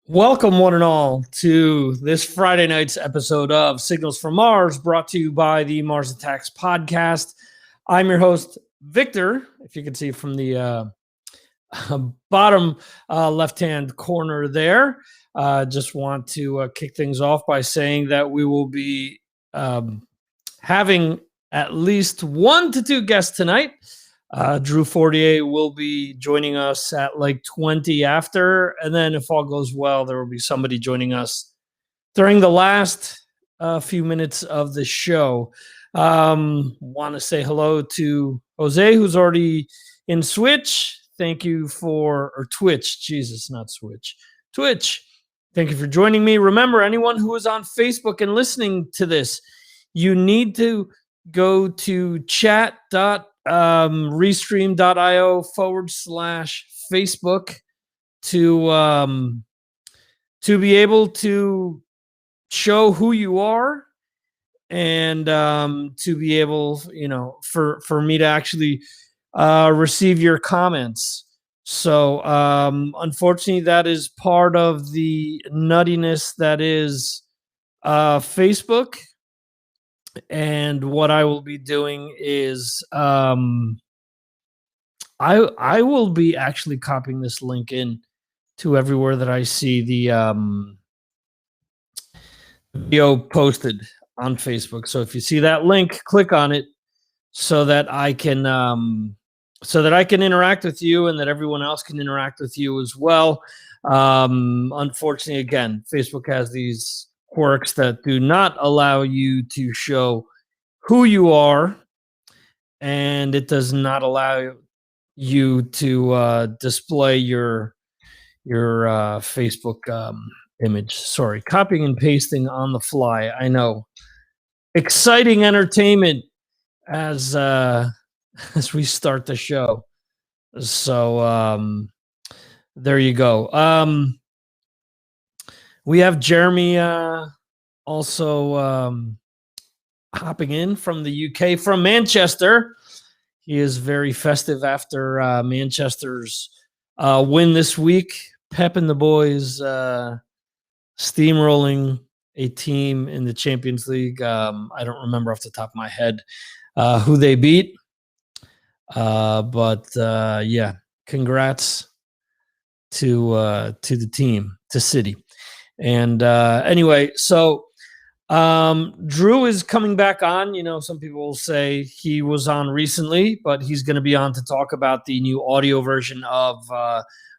Welcome, one and all, to this Friday night's episode of Signals from Mars, brought to you by the Mars Attacks podcast. I'm your host, Victor. If you can see from the bottom left-hand corner there, just want to kick things off by saying that we will be having at least 1 to 2 guests tonight. Drew Fortier will be joining us at like 20 after, and then if all goes well, there will be somebody joining us during the last few minutes of the show. Want to say hello to Jose, who's already in Switch. Thank you or Twitch. Jesus, not Switch. Twitch. Thank you for joining me. Remember, anyone who is on Facebook and listening to this, you need to go to chat.restream.io/Facebook to be able to show who you are and to be able, for me to actually receive your comments. So unfortunately, that is part of the nuttiness that is Facebook. And what I will be doing is I will be actually copying this link in to everywhere that I see the video posted on Facebook. So if you see that link, click on it so that I can interact with you and that everyone else can interact with you as well. Unfortunately, again, Facebook has these quirks that do not allow you to show who you are, and it does not allow you to display your Facebook image. Sorry, copying and pasting on the fly. I know, exciting entertainment as we start the show. So there you go. We have Jeremy also hopping in from the UK, from Manchester. He is very festive after Manchester's win this week. Pep and the boys steamrolling a team in the Champions League. I don't remember off the top of my head who they beat. But yeah, congrats to the team, to City. And anyway, so Drew is coming back on. Some people will say he was on recently, but he's going to be on to talk about the new audio version of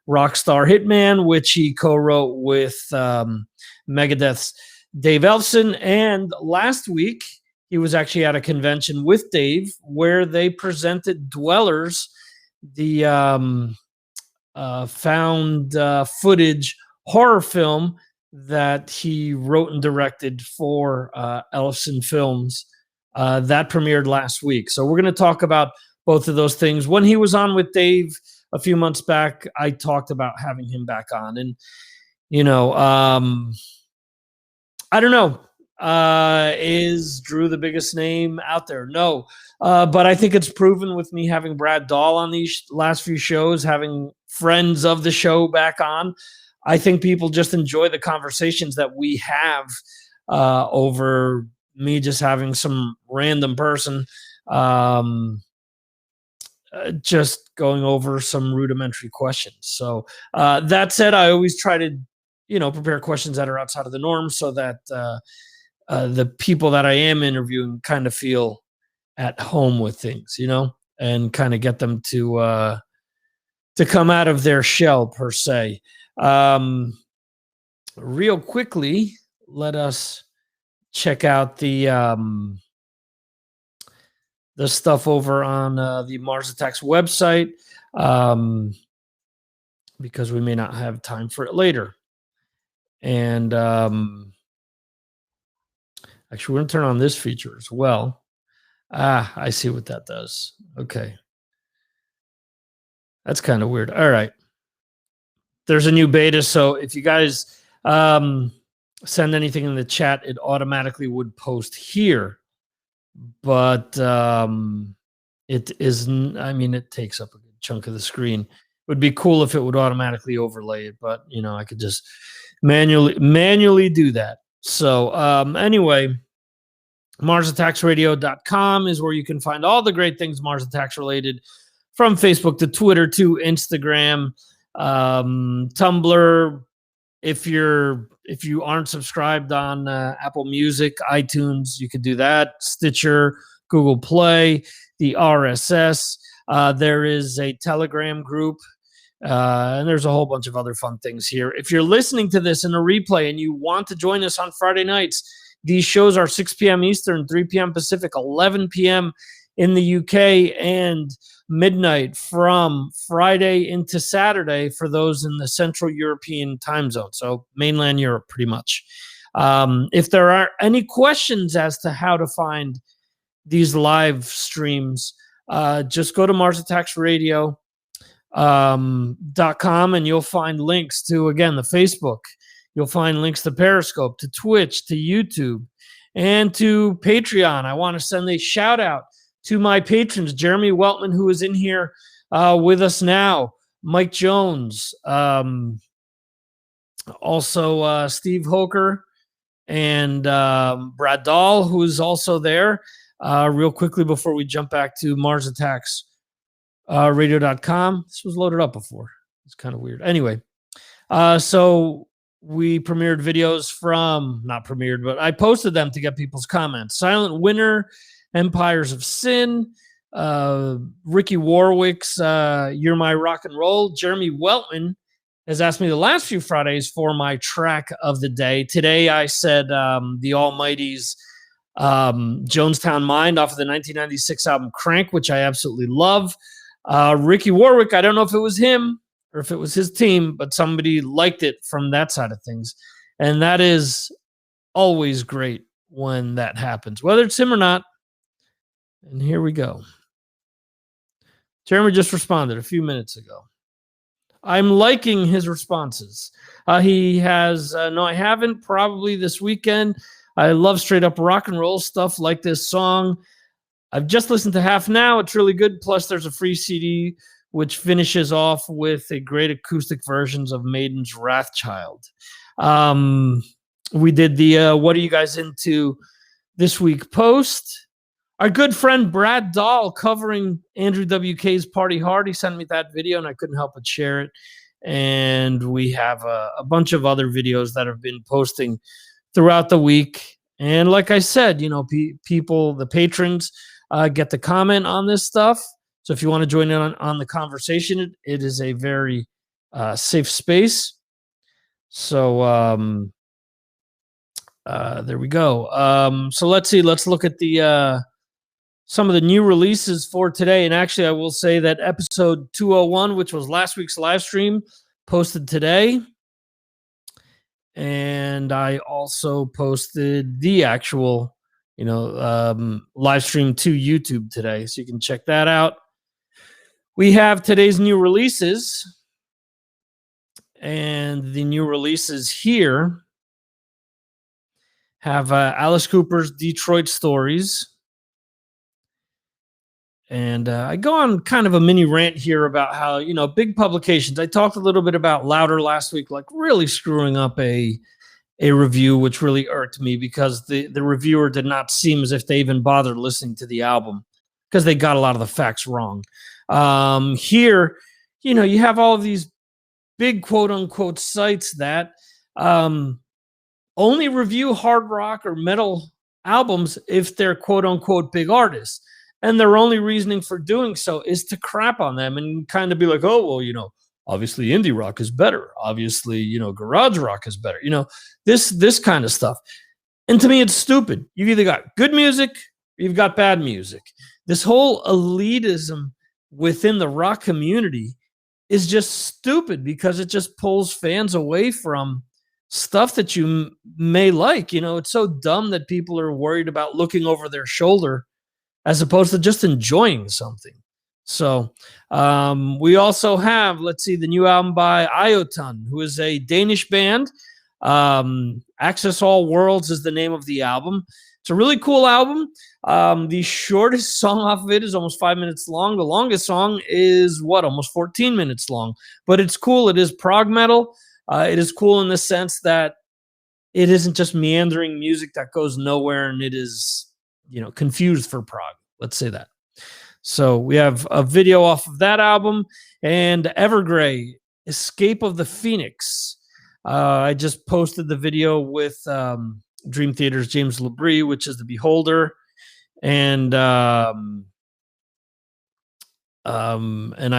Rockstar Hitman, which he co-wrote with Megadeth's Dave Ellefson. And last week, he was actually at a convention with Dave where they presented Dwellers, the found footage horror film that he wrote and directed for Ellefson Films. That premiered last week. So we're going to talk about both of those things. When he was on with Dave a few months back, I talked about having him back on. And, I don't know. Is Drew the biggest name out there? No. But I think it's proven with me having Brad Dahl on these last few shows, having friends of the show back on. I think people just enjoy the conversations that we have over me just having some random person just going over some rudimentary questions. So that said, I always try to, prepare questions that are outside of the norm so that the people that I am interviewing kind of feel at home with things, and kind of get them to come out of their shell per se. Real quickly, let us check out the stuff over on the Mars Attacks website, because we may not have time for it later. And actually, we're going to turn on this feature as well. I see what that does. Okay. That's kind of weird. All right. There's a new beta, so if you guys send anything in the chat, it automatically would post here. But it isn't. I mean, it takes up a good chunk of the screen. It would be cool if it would automatically overlay it, but I could just manually do that. So anyway, MarsAttacksRadio.com is where you can find all the great things Mars Attacks related, from Facebook to Twitter to Instagram, Tumblr. If you aren't subscribed on Apple Music, iTunes, you could do that. Stitcher, Google Play, the RSS. There is a Telegram group, and there's a whole bunch of other fun things here. If you're listening to this in a replay and you want to join us on Friday nights, these shows are 6 p.m. Eastern, 3 p.m. Pacific, 11 p.m. in the UK, and midnight from Friday into Saturday for those in the Central European time zone, so mainland Europe pretty much. If there are any questions as to how to find these live streams, just go to MarsAttacksRadio.com and you'll find links to, again, the Facebook. You'll find links to Periscope, to Twitch, to YouTube, and to Patreon. I want to send a shout out to my patrons, Jeremy Weltman, who is in here with us now, Mike Jones, also Steve Hoker, and Brad Dahl, who is also there. Real quickly before we jump back to MarsAttacksRadio.com. This was loaded up before. It's kind of weird. Anyway, so we premiered videos not premiered, but I posted them to get people's comments. Silent Winner, Empires of Sin, Ricky Warwick's You're My Rock and Roll. Jeremy Weltman has asked me the last few Fridays for my track of the day. Today I said the Almighty's Jonestown Mind off of the 1996 album Crank, which I absolutely love. Ricky Warwick, I don't know if it was him or if it was his team, but somebody liked it from that side of things. And that is always great when that happens, whether it's him or not. And here we go. Jeremy just responded a few minutes ago. I'm liking his responses. He has, no, I haven't, probably this weekend. I love straight up rock and roll stuff like this song. I've just listened to half now. It's really good. Plus, there's a free CD which finishes off with a great acoustic versions of Maiden's Wrathchild. We did the What Are You Guys Into This Week post. Our good friend Brad Dahl covering Andrew WK's Party Hard. He sent me that video, and I couldn't help but share it. And we have a bunch of other videos that have been posting throughout the week. And like I said, you know, people, the patrons, get to comment on this stuff. So if you want to join in on the conversation, it is a very safe space. So there we go. So let's see. Let's look at the some of the new releases for today. And actually, I will say that episode 201, which was last week's live stream, posted today. And I also posted the actual, live stream to YouTube today. So you can check that out. We have today's new releases. And the new releases here have Alice Cooper's Detroit Stories. And I go on kind of a mini rant here about how, big publications. I talked a little bit about Louder last week, like really screwing up a review, which really irked me because the reviewer did not seem as if they even bothered listening to the album because they got a lot of the facts wrong. Here, you have all of these big quote unquote sites that only review hard rock or metal albums if they're quote unquote big artists. And their only reasoning for doing so is to crap on them and kind of be like, oh, well, obviously indie rock is better. Obviously, garage rock is better. This kind of stuff. And to me, it's stupid. You've either got good music or you've got bad music. This whole elitism within the rock community is just stupid because it just pulls fans away from stuff that you may like. It's so dumb that people are worried about looking over their shoulder as opposed to just enjoying something. So we also have, the new album by Ioton, who is a Danish band. Access All Worlds is the name of the album. It's a really cool album. The shortest song off of it is almost 5 minutes long. The longest song is almost 14 minutes long. But it's cool. It is prog metal. It is cool in the sense that it isn't just meandering music that goes nowhere, and it is, confused for prog. Let's say that. So we have a video off of that album, and Evergrey, Escape of the Phoenix. I just posted the video with Dream Theater's James Labrie, which is the Beholder, and I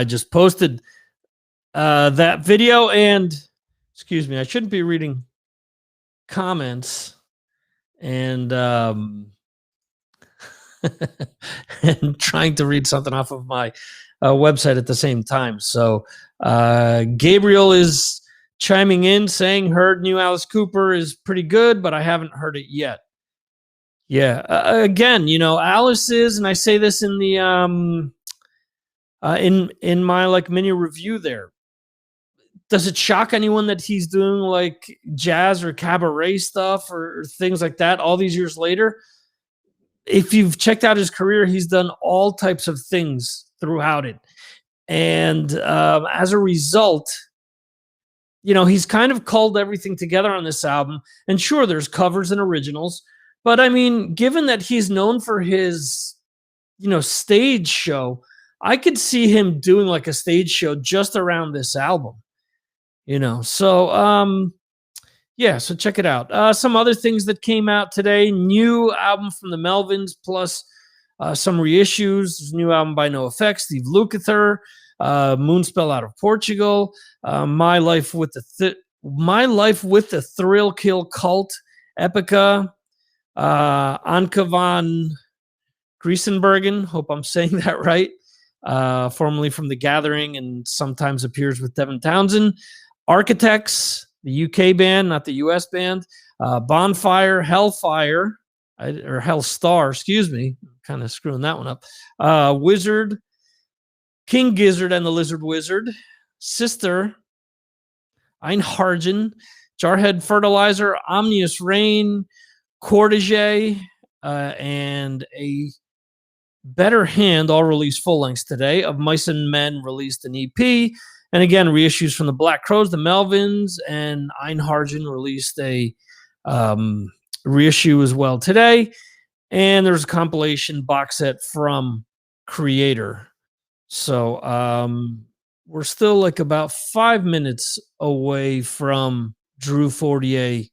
just posted that video. And excuse me, I shouldn't be reading comments and and trying to read something off of my website at the same time. So Gabriel is chiming in saying, heard new Alice Cooper is pretty good, but I haven't heard it yet. Yeah. Again, Alice is, and I say this in the in my like mini review there. Does it shock anyone that he's doing like jazz or cabaret stuff or things like that all these years later? If you've checked out his career, he's done all types of things throughout it. And as a result, he's kind of culled everything together on this album. And sure, there's covers and originals. But I mean, given that he's known for his, stage show, I could see him doing like a stage show just around this album. So so check it out. Some other things that came out today: new album from the Melvins, plus some reissues. There's a new album by NoFX, Steve Lukather, Moonspell out of Portugal, My Life with the Thrill Kill Cult, Epica, Anke van Griesenbergen, hope I'm saying that right, formerly from The Gathering and sometimes appears with Devin Townsend, Architects, the UK band, not the US band, Bonfire, Hellfire, or Hellstar, excuse me, kind of screwing that one up, Wizard, King Gizzard and the Lizard Wizard, Sister, Einhargen, Jarhead Fertilizer, Omnius Rain, Cortege, and A Better Hand, all released full lengths today. Of Mice and Men released an EP. And again, reissues from the Black Crowes, the Melvins, and Einhargen released a reissue as well today. And there's a compilation box set from Creator. So we're still like about 5 minutes away from Drew Fortier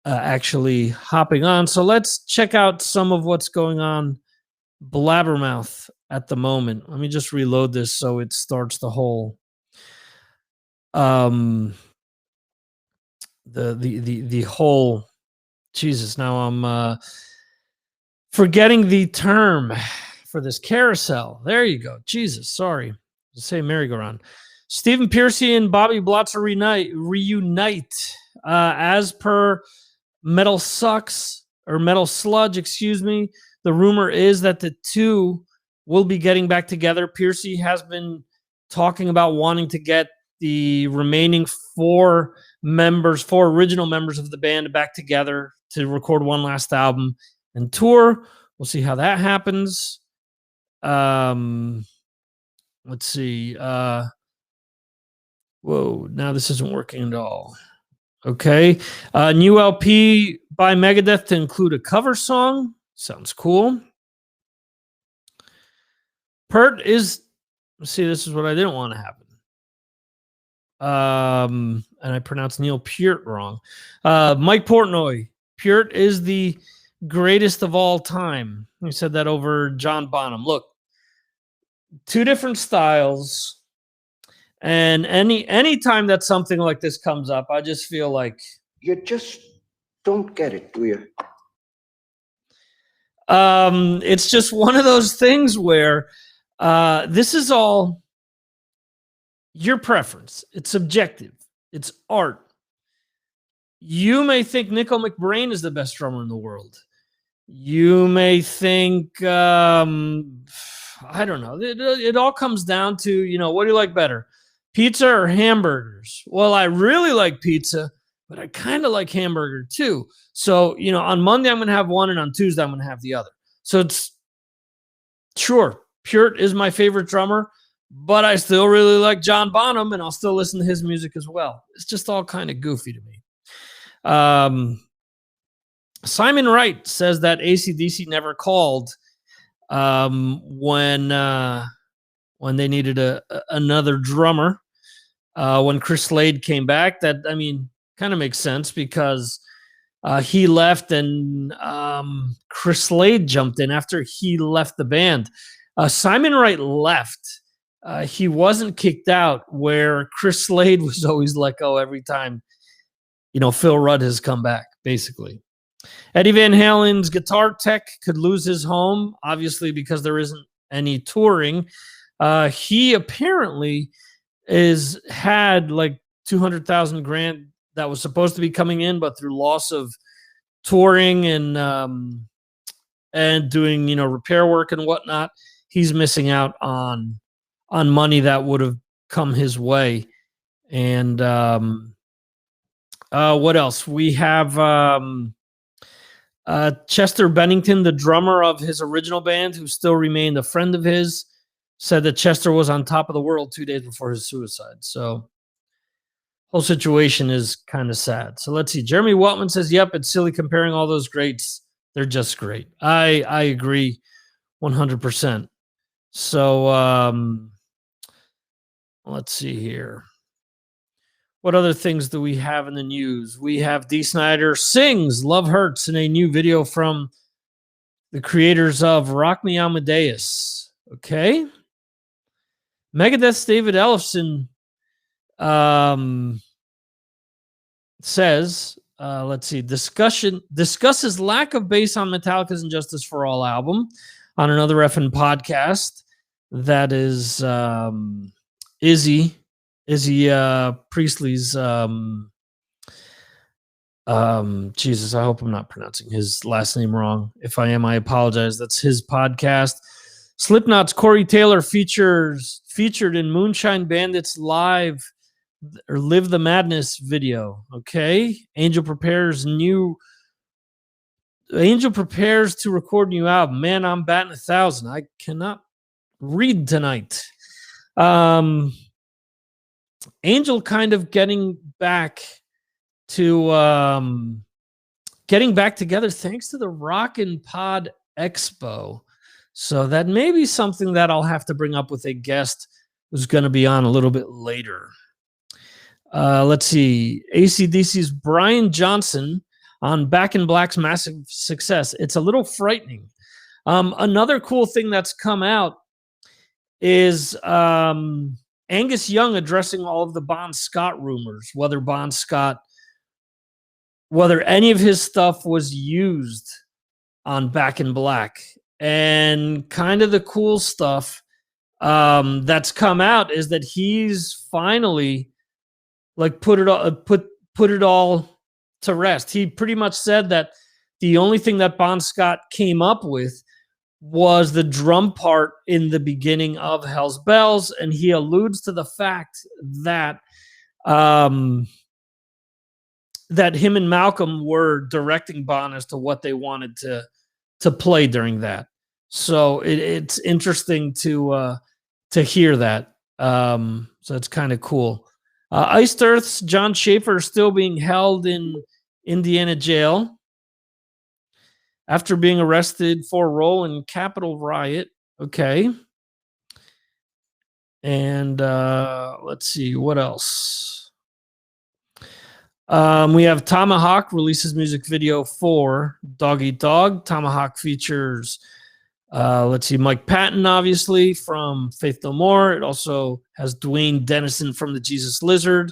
actually hopping on. So let's check out some of what's going on Blabbermouth at the moment. Let me just reload this so it starts the whole the whole Jesus. Now I'm forgetting the term for this carousel. There you go. Jesus, sorry. Say merry-go-round. Stephen Pearcy and Bobby Blotzer reunite. As per Metal Sludge, excuse me. The rumor is that the two will be getting back together. Pearcy has been talking about wanting to get the remaining four original members of the band back together to record one last album and tour. We'll see how that happens. Let's see. Whoa, now this isn't working at all. Okay. New LP by Megadeth to include a cover song. Sounds cool. Pert is, see, this is what I didn't want to happen. And I pronounced Neil Peart wrong. Mike Portnoy. Peart is the greatest of all time. He said that over John Bonham. Look, two different styles. And any time that something like this comes up, I just feel like you just don't get it, do you? It's just one of those things where this is all your preference. It's subjective. It's art. You may think Nico McBrain is the best drummer in the world. You may think, I don't know. It all comes down to, what do you like better? Pizza or hamburgers? Well, I really like pizza, but I kind of like hamburger too. So, on Monday I'm going to have one, and on Tuesday I'm going to have the other. So it's sure, Peart is my favorite drummer, but I still really like John Bonham, and I'll still listen to his music as well. It's just all kind of goofy to me. Simon Wright says that AC/DC never called when they needed another drummer. When Chris Slade came back, that, I mean, kind of makes sense because he left and Chris Slade jumped in after he left the band. Simon Wright left. He wasn't kicked out, where Chris Slade was always let go every time, Phil Rudd has come back, basically. Eddie Van Halen's guitar tech could lose his home, obviously, because there isn't any touring. He apparently had like $200,000 that was supposed to be coming in, but through loss of touring and doing repair work and whatnot, he's missing out on money that would have come his way. And what else? We have Chester Bennington, the drummer of his original band, who still remained a friend of his, said that Chester was on top of the world 2 days before his suicide. So whole situation is kind of sad. So let's see. Jeremy Weltman says, yep, it's silly comparing all those greats. They're just great. I agree 100%. So let's see here. What other things do we have in the news? We have Dee Snider sings Love Hurts in a new video from the creators of Rock Me Amadeus. Okay. Megadeth's David Ellefson says, let's see, discusses lack of bass on Metallica's Injustice for All album on another effing podcast. That is Izzy Priestley's Jesus, I hope I'm not pronouncing his last name wrong. If I am, I apologize. That's his podcast. Slipknot's Corey Taylor featured in Moonshine Bandits Live or Live the Madness video. Okay. Angel prepares to record new album. Man, I'm batting 1,000. I cannot read tonight. Angel kind of getting back together thanks to the ROCKNPOD Expo. So that may be something that I'll have to bring up with a guest who's going to be on a little bit later. Let's see. AC/DC's Brian Johnson on Back in Black's massive success. It's a little frightening. Another cool thing that's come out is Angus Young addressing all of the Bon Scott rumors, whether any of his stuff was used on Back in Black. And kind of the cool stuff that's come out is that he's finally put it all to rest. He pretty much said that the only thing that Bon Scott came up with was the drum part in the beginning of Hell's Bells, and he alludes to the fact that that him and Malcolm were directing Bon as to what they wanted to play during that. So it's interesting to hear that. So it's kind of cool. Iced Earth's John Schaefer is still being held in Indiana jail after being arrested for a role in Capitol riot. Okay. And let's see, what else? We have Tomahawk releases music video for Dog Eat Dog. Tomahawk features, let's see, Mike Patton, obviously, from Faith No More. It also has Dwayne Dennison from the Jesus Lizard.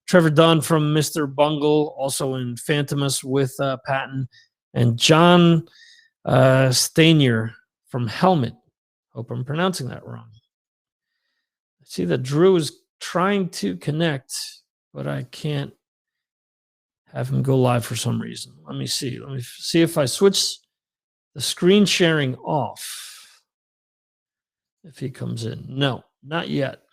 Trevor Dunn from Mr. Bungle, also in Phantomus with Patton. And John Stanier from Helmet. Hope I'm pronouncing that wrong. I see that Drew is trying to connect, but I can't have him go live for some reason. Let me see. Let me see if I switch the screen sharing off. If he comes in. No, not yet.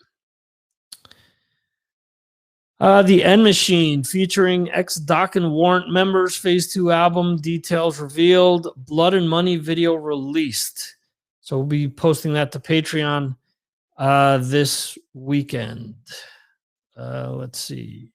The End Machine featuring ex-Doc and Warrant members. Phase 2 album details revealed. Blood and Money video released. So we'll be posting that to Patreon this weekend. Let's see.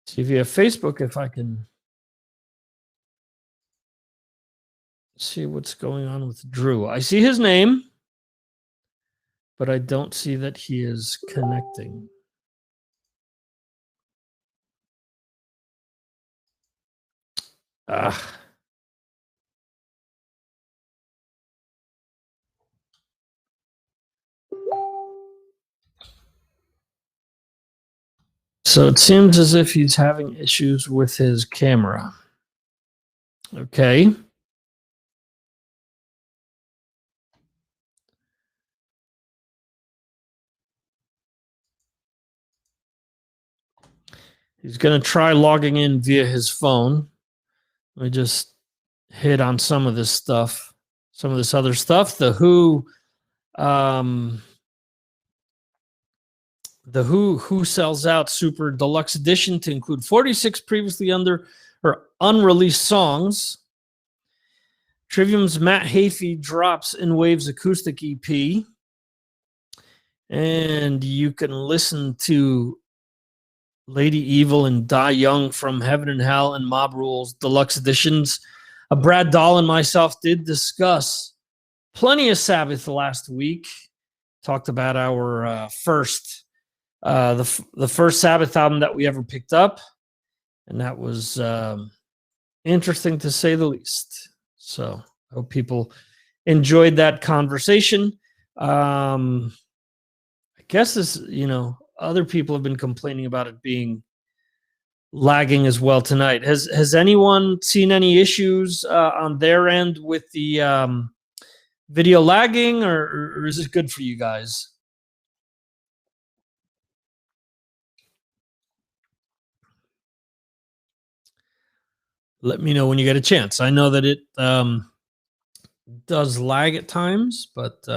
See if you have Facebook, if I can see what's going on with Drew. I see his name, but I don't see that he is connecting. So it seems as if he's having issues with his camera. Okay. He's going to try logging in via his phone. Let me just hit on some of this stuff, some of this other stuff. The Who sells out Super Deluxe Edition to include 46 previously under or unreleased songs. Trivium's Matt Heafy drops In Waves acoustic EP. And you can listen to Lady Evil and Die Young from Heaven and Hell and Mob Rules Deluxe Editions. Brad Dahl and myself did discuss plenty of Sabbath last week. Talked about our first Sabbath album that we ever picked up. And that was interesting to say the least. So I hope people enjoyed that conversation. I guess this, other people have been complaining about it being lagging as well tonight. Has anyone seen any issues on their end with the video lagging, or is it good for you guys? Let me know when you get a chance. I know that it does lag at times, but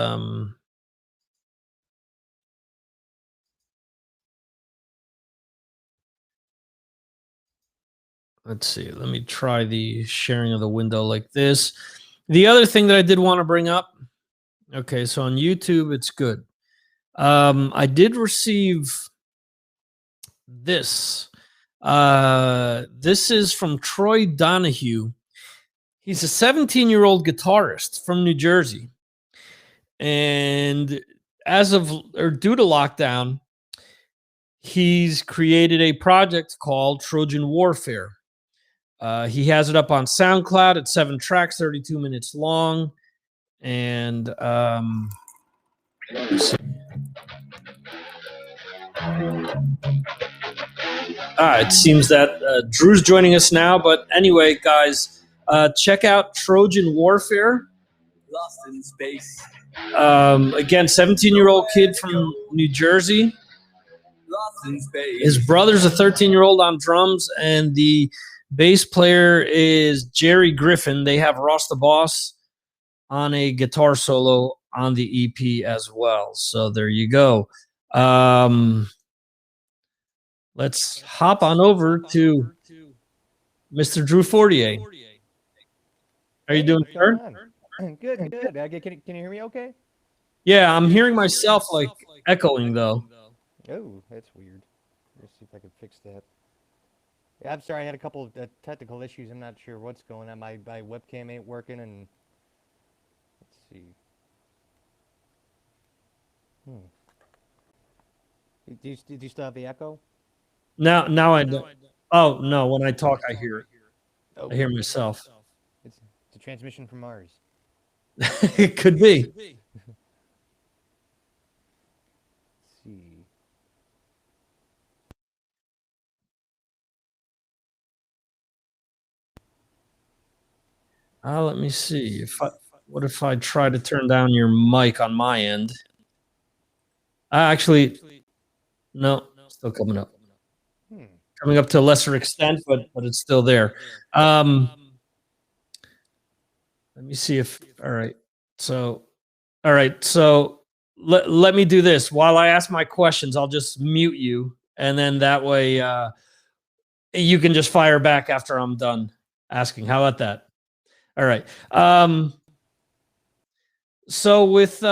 let's see. Let me try the sharing of the window like this. The other thing that I did want to bring up, okay, so on YouTube, it's good. I did receive this. This is from Troy Donahue. He's a 17-year-old guitarist from New Jersey. And due to lockdown, he's created a project called Trojan Warfare. He has it up on SoundCloud. It's 7 tracks, 32 minutes long. And let's see. It seems that Drew's joining us now. But anyway, guys, check out Trojan Warfare. Lost in Space. Again, 17-year-old kid from New Jersey. Lost in Space. His brother's a 13-year-old on drums, and the bass player is Jerry Griffin. They have Ross the Boss on a guitar solo on the EP as well. So there you go. Let's hop on over to Mr. Drew Fortier. How are you doing, sir? Good. Can you hear me okay? Yeah, I'm hearing myself like echoing though. Oh, that's weird. Let's see if I can fix that. Yeah, I'm sorry. I had a couple of technical issues. I'm not sure what's going on. My webcam ain't working, and let's see. Do you still have the echo? Now I don't. Oh no! When I talk, I hear it. Oh, I hear myself. It's a transmission from Mars. It could be. Let's see. Let me see. What if I try to turn down your mic on my end? Actually, no, still coming up. Coming up to a lesser extent, but it's still there. Let me see if. All right. So let me do this while I ask my questions. I'll just mute you, and then that way You can just fire back after I'm done asking. How about that? All right. So with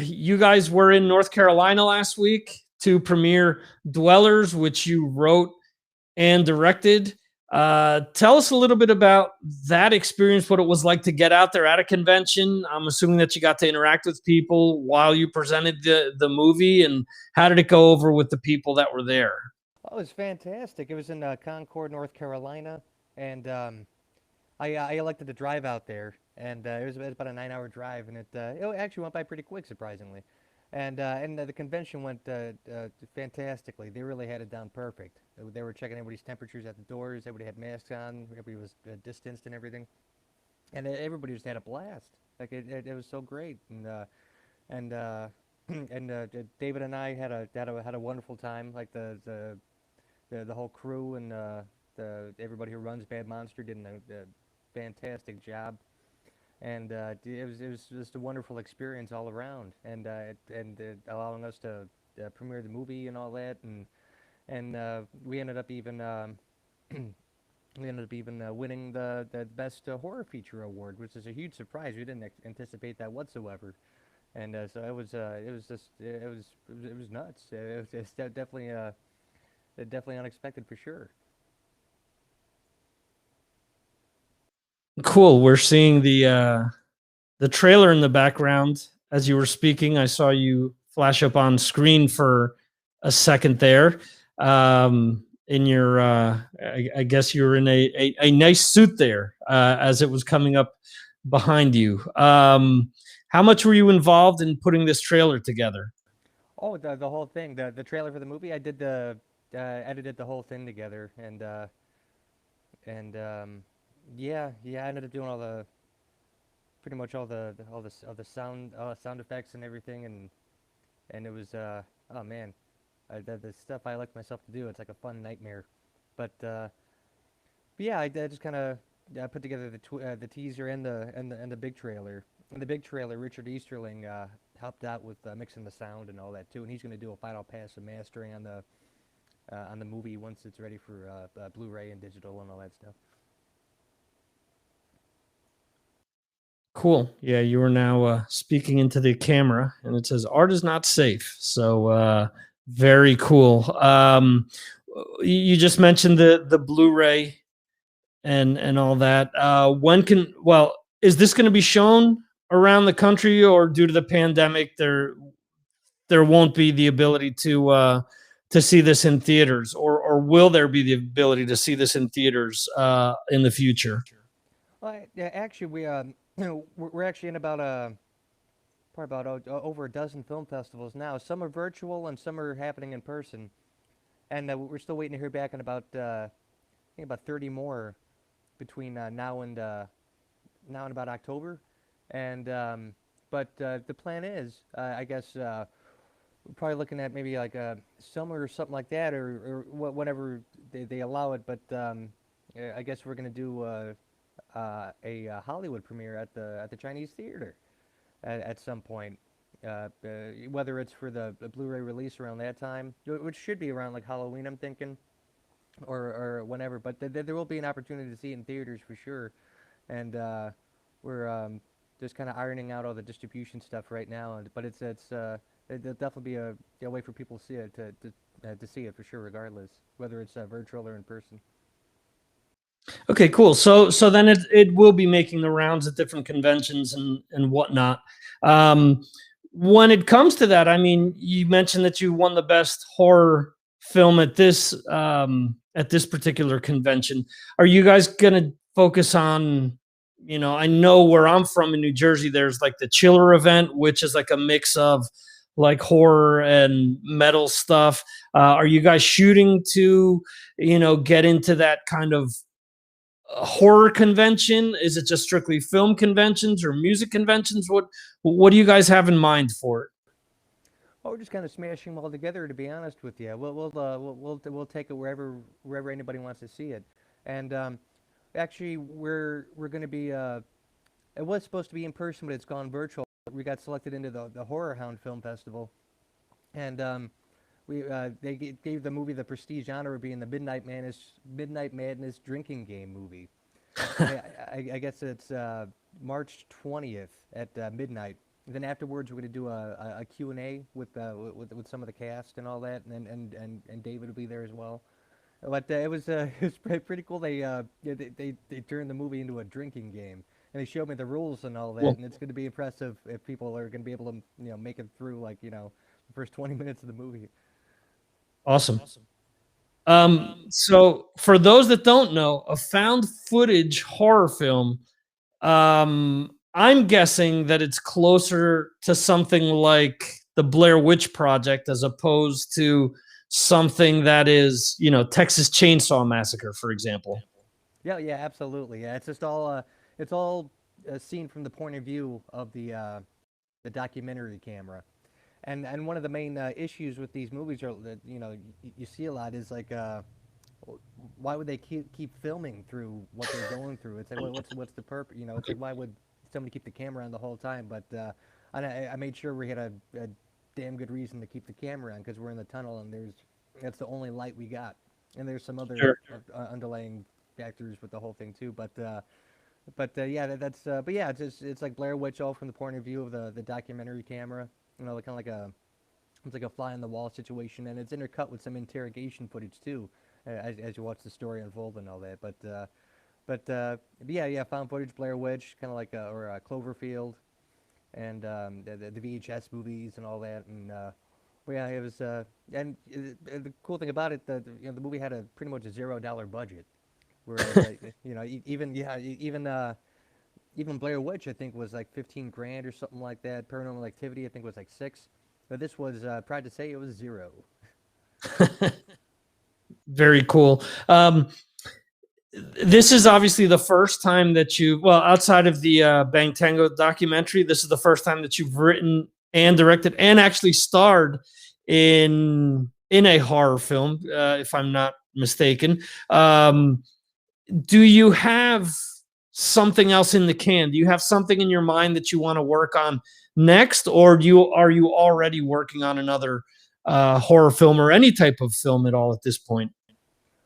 you guys were in North Carolina last week to premiere Dwellers, which you wrote and directed. Tell us a little bit about that experience, what it was like to get out there at a convention. I'm assuming that you got to interact with people while you presented the movie, and how did it go over with the people that were there? Oh, it was fantastic. It was in Concord, North Carolina, and I elected to drive out there, and it was about a 9-hour drive, and it actually went by pretty quick, surprisingly. And the convention went fantastically. They really had it down perfect. They were checking everybody's temperatures at the doors. Everybody had masks on. Everybody was distanced and everything, and everybody just had a blast. Like it was so great, and David and I had a wonderful time. Like the whole crew and everybody who runs Bad Monster did a fantastic job, and it was just a wonderful experience all around, and allowing us to premiere the movie and all that, and we ended up even winning the best horror feature award, which is a huge surprise. We didn't anticipate that whatsoever, and so it was nuts. It's definitely unexpected for sure. Cool. We're seeing the trailer in the background as you were speaking. I saw you flash up on screen for a second there. In your, I guess you were in a nice suit there as it was coming up behind you. How much were you involved in putting this trailer together? Oh, the whole thing, the trailer for the movie. I did edited the whole thing together, and yeah, I ended up doing pretty much all the sound effects and everything, and it was oh man, the stuff I like myself to do. It's like a fun nightmare, but yeah, I just kind of put together the teaser and the big trailer. In the big trailer, Richard Easterling helped out with mixing the sound and all that too, and he's going to do a final pass of mastering on the movie once it's ready for Blu-ray and digital and all that stuff. Cool. Yeah, you are now speaking into the camera, and it says art is not safe. So very cool. You just mentioned the Blu-ray and all that. Is this going to be shown around the country, or due to the pandemic, there won't be the ability to see this in theaters, or will there be the ability to see this in theaters in the future? Well, yeah, actually, we're actually in probably about over a dozen film festivals now. Some are virtual and some are happening in person, and we're still waiting to hear back on about I think about 30 more between now and about October, and but the plan is, I guess, we're probably looking at maybe like a summer or something like that, or whenever they allow it. But I guess we're gonna do a Hollywood premiere at the Chinese Theater at some point. Whether it's for the Blu-ray release around that time, which should be around like Halloween, I'm thinking, or whenever. But there will be an opportunity to see it in theaters for sure, and we're just kind of ironing out all the distribution stuff right now. But there'll definitely be a way for people to see it to see it for sure, regardless whether it's virtual or in person. Okay, cool. So then it will be making the rounds at different conventions and whatnot. When it comes to that, I mean, you mentioned that you won the best horror film at this particular convention. Are you guys gonna focus on? I know where I'm from in New Jersey, there's like the Chiller event, which is like a mix of like horror and metal stuff. Are you guys shooting to, get into that kind of horror convention? Is it just strictly film conventions or music conventions? What do you guys have in mind for it? Oh, we're just kind of smashing them all together, to be honest with you. We'll take it wherever anybody wants to see it, and actually we're going to be. It was supposed to be in person, but it's gone virtual. We got selected into the Horror Hound Film Festival, and gave the movie the prestige honor of being the Midnight Madness drinking game movie. I guess it's March 20th at midnight. And then afterwards, we're going to do a Q&A with some of the cast and all that, and David will be there as well. But it was pretty cool. They turned the movie into a drinking game, and they showed me the rules and all that. Well- And it's going to be impressive if people are going to be able to make it through the first 20 minutes of the movie. Awesome. So for those that don't know, a found footage horror film, I'm guessing that it's closer to something like the Blair Witch Project as opposed to something that is, Texas Chainsaw Massacre, for example. Yeah, absolutely. Yeah, it's just all seen from the point of view of the documentary camera. And one of the main issues with these movies are that you see a lot is like why would they keep filming through what they're going through? It's like what's the purpose? It's like why would somebody keep the camera on the whole time? But I made sure we had a damn good reason to keep the camera on because we're in the tunnel and that's the only light we got. And there's some other underlying factors with the whole thing too. But it's like Blair Witch all from the point of view of the documentary camera. Kind of like it's like a fly on the wall situation, and it's intercut with some interrogation footage too, as you watch the story unfold and all that. But found footage, Blair Witch, kind of like or Cloverfield, and the VHS movies and all that. And it was. And the cool thing about it, the movie had pretty much a $0 budget, whereas even Blair Witch, I think, was like 15 grand or something like that. Paranormal Activity, I think, was like 6. But this was, proud to say, it was 0. Very cool. This is obviously the first time that outside of the Bang Tango documentary, this is the first time that you've written and directed and actually starred in a horror film, if I'm not mistaken. Do you have something else in the can? Do you have something in your mind that you want to work on next, or are you already working on another horror film or any type of film at all at this point?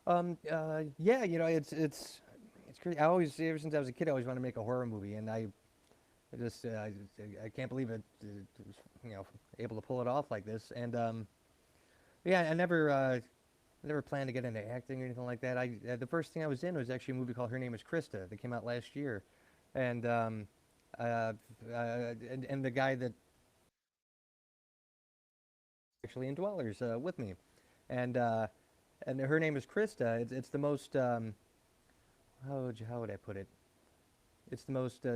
It's crazy. Ever since I was a kid, I always wanted to make a horror movie, and I can't believe it was able to pull it off like this. And I never planned to get into acting or anything like that. The first thing I was in was actually a movie called Her Name is Krista that came out last year, and the guy that actually in Dwellers with me, and Her Name is Krista. It's the most how would I put it? It's the most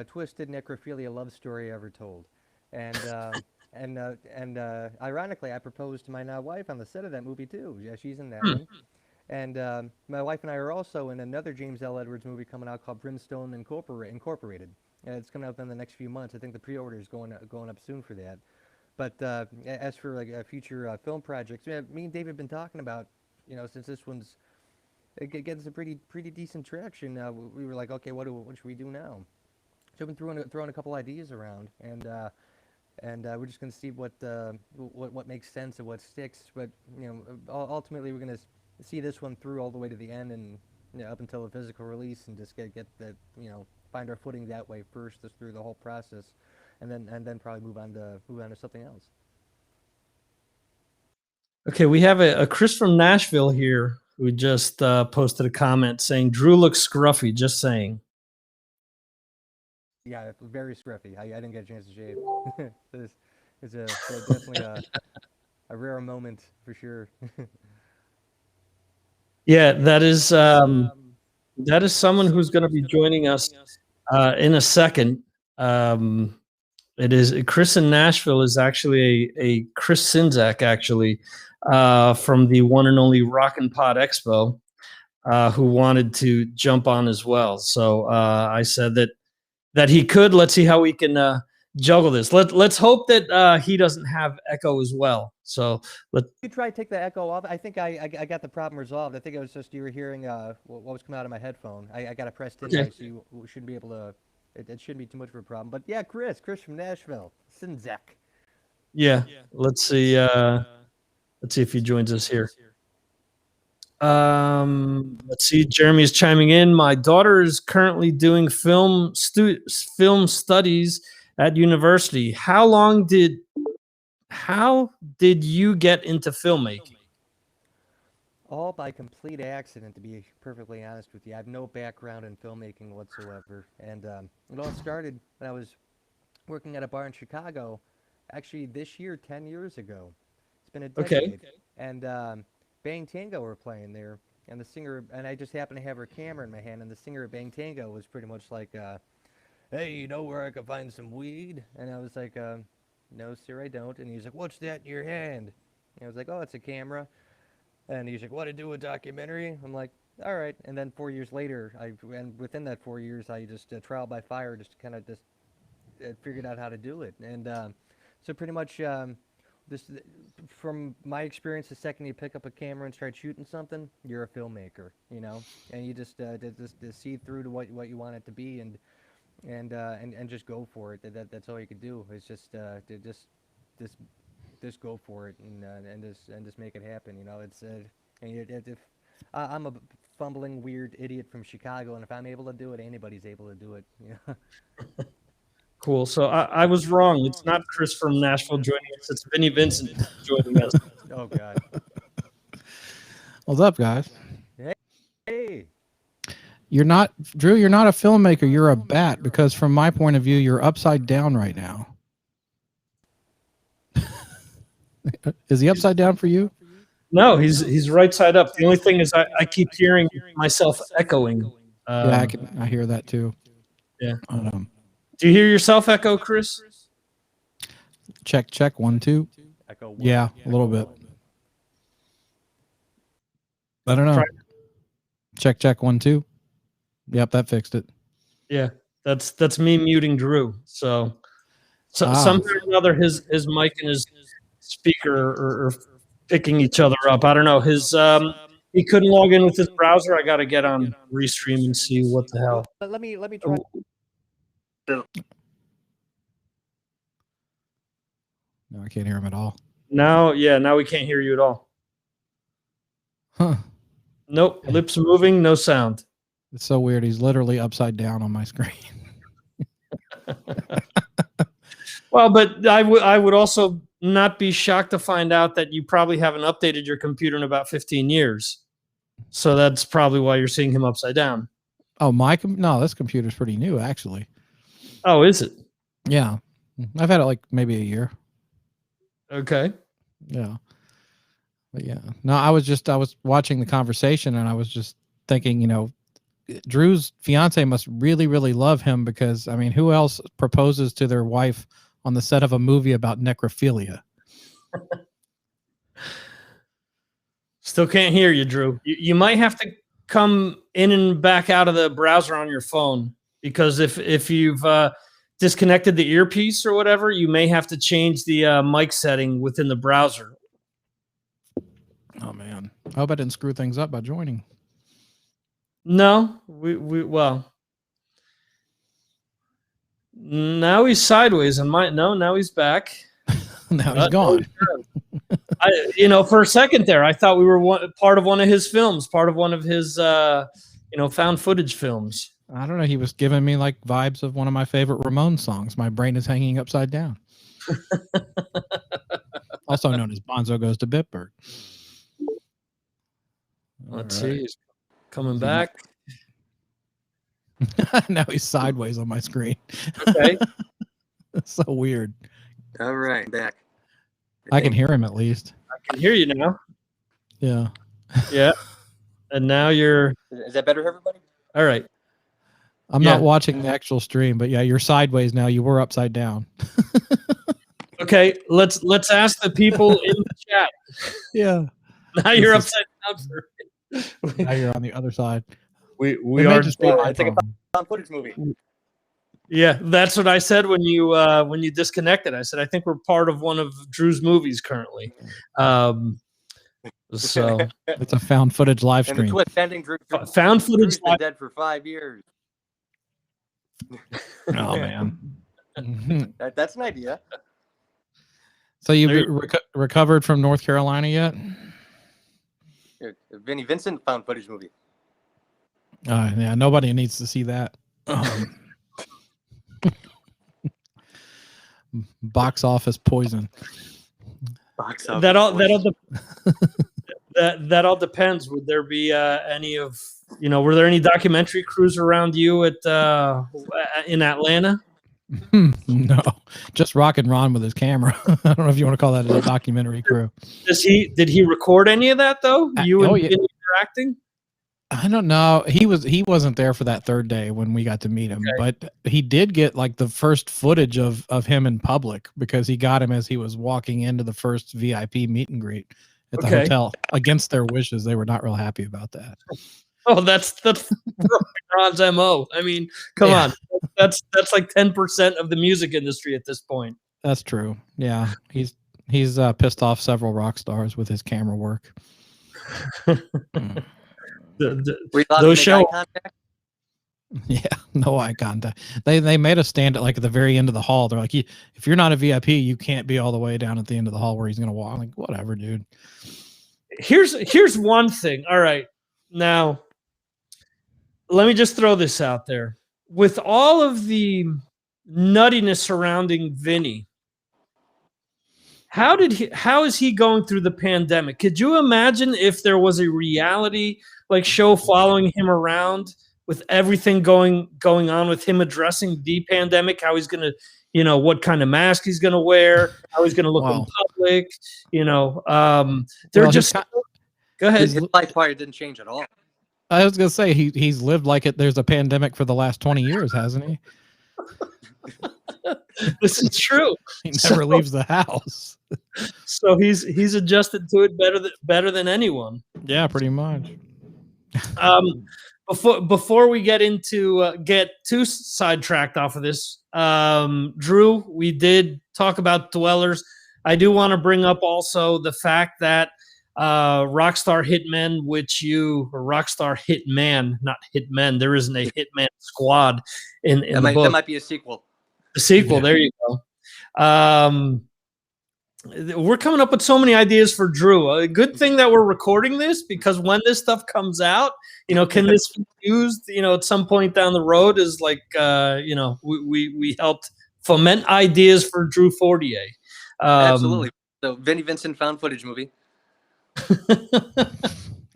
twisted necrophilia love story ever told, and. And ironically, I proposed to my now wife on the set of that movie too. Yeah, she's in that one. And my wife and I are also in another James L. Edwards movie coming out called Brimstone Incorporated. It's coming out in the next few months. I think the pre-order is going up soon for that. But as for like future film projects, me and Dave have been talking about, since this one's getting some pretty decent traction. We were like, okay, what should we do now? So I've been throwing a couple ideas around, and we're just going to see what makes sense and what sticks. But ultimately, we're going to see this one through all the way to the end, and up until the physical release, and just get the find our footing that way first, just through the whole process, and then probably move on to something else. Okay, we have a Chris from Nashville here who just posted a comment saying Drew looks scruffy. Just saying. Yeah, very scruffy. I didn't get a chance to shave. It's definitely a rare moment for sure. Yeah, that is someone who's going to be joining us in a second. It is Chris in Nashville is actually a Chris Czynszak, actually, from the one and only ROCKNPOD Expo, who wanted to jump on as well. So I said that he could. Let's see how we can juggle this. Let's hope that he doesn't have echo as well. So you try to take the echo off. I think I got the problem resolved. I think it was just you were hearing what was coming out of my headphone. I got it pressed in there, so you shouldn't be able to. It shouldn't be too much of a problem. But yeah, Chris from Nashville, Czynszak. Yeah. Let's see. Let's see if he joins us here. Let's see. Jeremy's chiming in. My daughter is currently doing film studies at university. How did you get into filmmaking? All by complete accident, to be perfectly honest with you. I have no background in filmmaking whatsoever. And it all started when I was working at a bar in Chicago, actually this year, 10 years ago. It's been a decade. Okay. And Bang Tango were playing there. And the singer, and I just happened to have her camera in my hand, and the singer of Bang Tango was pretty much like, hey, you know where I can find some weed? And I was like, no, sir, I don't. And he's like, what's that in your hand? And I was like, oh, it's a camera. And he's like, what, to do a documentary? I'm like, all right. And then 4 years later, and within that 4 years, I just, trial by fire, just kind of just figured out how to do it. And so pretty much from my experience, the second you pick up a camera and start shooting something, you're a filmmaker, you know? And you just see through to what you want it to be and just go for it. That's all you could do. It's just go for it and just make it happen. You know, it's if I'm a fumbling weird idiot from Chicago, and if I'm able to do it, anybody's able to do it. You know? Cool. So I was wrong. It's not Chris from Nashville joining us. It's Vinny Vincent joining us. Oh God. What's up, guys? Hey. You're not Drew. You're not a filmmaker. You're a bat, because from my point of view, you're upside down right now. Is he upside down for you? No, he's right side up. The only thing is I keep hearing myself echoing. Yeah, I hear that too. Yeah. Do you hear yourself echo, Chris? Check 1 2. Echo 1. Yeah, a little bit. I don't know. Check 1 2. Yep, that fixed it. Yeah, that's me muting Drew. So somehow or another, his mic and his speaker are picking each other up. I don't know. He couldn't log in with his browser. I got to get on Restream and see what the hell. But let me try. No, I can't hear him at all. Now we can't hear you at all. Huh. Nope. Lips moving, no sound. It's so weird. He's literally upside down on my screen. Well, but I would also not be shocked to find out that you probably haven't updated your computer in about 15 years. So that's probably why you're seeing him upside down. Oh, no, this computer's pretty new, actually. Oh, is it? Yeah. I've had it like maybe a year. Okay. Yeah. But yeah. No, I was watching the conversation, and I was just thinking, you know, Drew's fiance must really, really love him, because, I mean, who else proposes to their wife on the set of a movie about necrophilia? Still can't hear you, Drew. You might have to come in and back out of the browser on your phone, because if you've disconnected the earpiece or whatever, you may have to change the mic setting within the browser. Oh man, I hope I didn't screw things up by joining. No, well, now he's sideways, and now he's back. Now he's gone. For a second there, I thought we were part of one of his films, part of one of his, found footage films. I don't know. He was giving me like vibes of one of my favorite Ramones songs. My brain is hanging upside down. Also known as Bonzo Goes to Bitburg. Let's see. He's coming back. Now he's sideways on my screen. Okay. It's so weird. All right, back. I can hear him at least. I can hear you now. Yeah. Yeah. And now you're... Is that better, everybody? All right. I'm not watching the actual stream, but yeah, you're sideways now. You were upside down. Okay, let's ask the people in the chat. Yeah. Now you're upside down. Now you're on the other side. We are just It's like a found footage movie. Yeah, that's what I said when you disconnected. I said I think we're part of one of Drew's movies currently. So it's a found footage live And the stream. twist ending, Drew, found footage. Drew's been dead for 5 years. Oh man. That's an idea. So you recovered from North Carolina yet? Vinnie Vincent found footage movie. Yeah, nobody needs to see that. Box office poison. Box office That all poison. that all depends. Would there be any of were there any documentary crews around you at in Atlanta? No, just Rock and Ron with his camera. I don't know if you want to call that a documentary crew. Did he record any of that though? You and Vinny interacting? I don't know. He wasn't there for that third day when we got to meet him, but he did get like the first footage of him in public because he got him as he was walking into the first VIP meet and greet at the hotel. Against their wishes, they were not real happy about that. Oh, that's Ron's MO. I mean, come on. That's like 10% of the music industry at this point. That's true. Yeah. He's pissed off several rock stars with his camera work. Those show. Yeah, no eye contact. They made us stand at like at the very end of the hall. They're like, if you're not a VIP, you can't be all the way down at the end of the hall where he's gonna walk. I'm like, whatever, dude. Here's one thing. All right, now let me just throw this out there. With all of the nuttiness surrounding Vinny, how is he going through the pandemic? Could you imagine if there was a reality like show following him around with everything going on with him addressing the pandemic, how he's going to, what kind of mask he's going to wear, how he's going to look in public, they're just go ahead. His life part didn't change at all. I was going to say he's lived like it. There's a pandemic for the last 20 years, hasn't he? This is true. He never leaves the house. So he's adjusted to it better than anyone. Yeah, pretty much. Before we get too sidetracked off of this, Drew, we did talk about Dwellers. I do want to bring up also the fact that Rockstar Hitman, Rockstar Hitman, not Hitmen. There isn't a Hitman squad in the book. That might be a sequel. The sequel. Yeah. There you go. We're coming up with so many ideas for Drew. A good thing that we're recording this because when this stuff comes out, can this be used, at some point down the road is like, we helped foment ideas for Drew Fortier. Absolutely. So Vinnie Vincent found footage movie.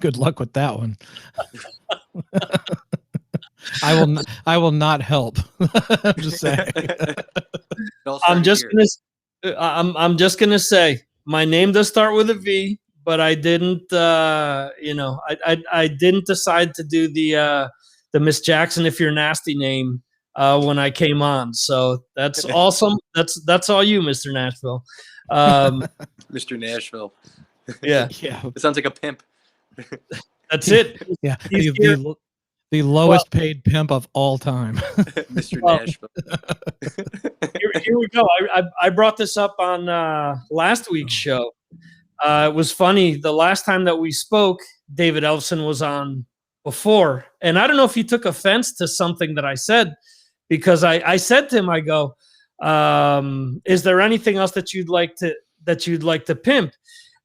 Good luck with that one. I will not help. I'm just saying. I'm just gonna say my name does start with a V, but I didn't. I didn't decide to do the Miss Jackson if you're nasty name when I came on. So that's awesome. That's all you, Mr. Nashville. Mr. Nashville. Yeah. It sounds like a pimp. That's it. Yeah. The lowest paid pimp of all time. Mr. Nashville. Here we go. I brought this up on last week's show. It was funny. The last time that we spoke, David Ellefson was on before. And I don't know if he took offense to something that I said, because I said to him, I go, is there anything else that you'd like to pimp?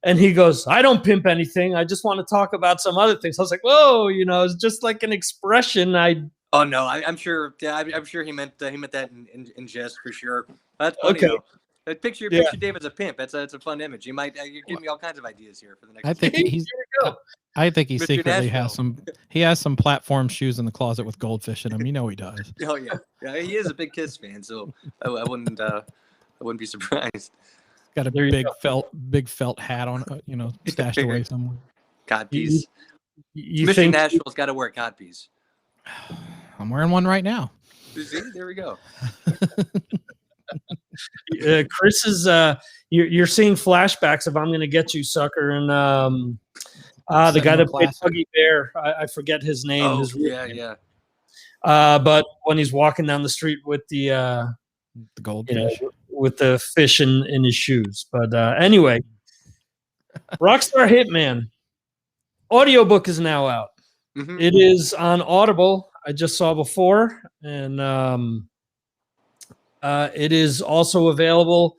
And he goes, I don't pimp anything. I just want to talk about some other things. I was like, whoa, it's just like an expression. Oh no, I'm sure. Yeah, I'm sure he meant that in jest for sure. That's funny. Okay. Though. Picture Dave as a pimp. That's a fun image. You're giving me all kinds of ideas here for the next. I think he Mr. secretly Nashville. has some. He has some platform shoes in the closet with goldfish in them. He does. Oh yeah, he is a big Kiss fan, so I wouldn't be surprised. Got a big felt hat on, stashed away somewhere. Codpiece. You Mr. think Nashville's got to wear codpiece. I'm wearing one right now. See, there we go. Chris is you're seeing flashbacks of I'm Gonna Get You, Sucker, and the guy that played Huggy Bear. I forget his name. Oh, his real yeah, name. yeah. But when he's walking down the street with the goldfish. With the fish in his shoes. But anyway, Rockstar Hitman audiobook is now out. Mm-hmm. It is on Audible. I just saw before, and it is also available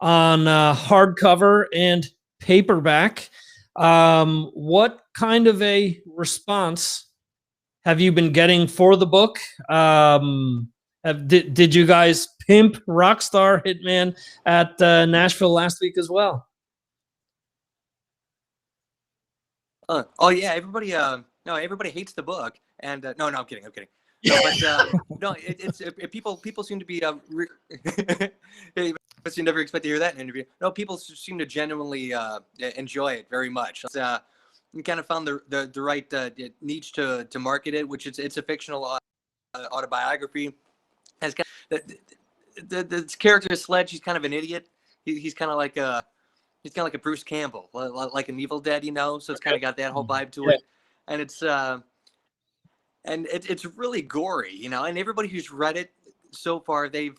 on hardcover and paperback. What kind of a response have you been getting for the book? Did you guys pimp Rockstar Hitman at Nashville last week as well? Oh yeah, everybody. No, everybody hates the book, and no, I'm kidding. No, but no, people seem to be. But you never expect to hear that in an interview. No, people seem to genuinely enjoy it very much. You kind of found the right niche to market it, which it's a fictional autobiography. Has kind of, the character Sledge. He's kind of an idiot. He's kind of like a Bruce Campbell, like an Evil Dead, So it's kind of got that whole vibe to it, and it's really gory, And everybody who's read it so far, they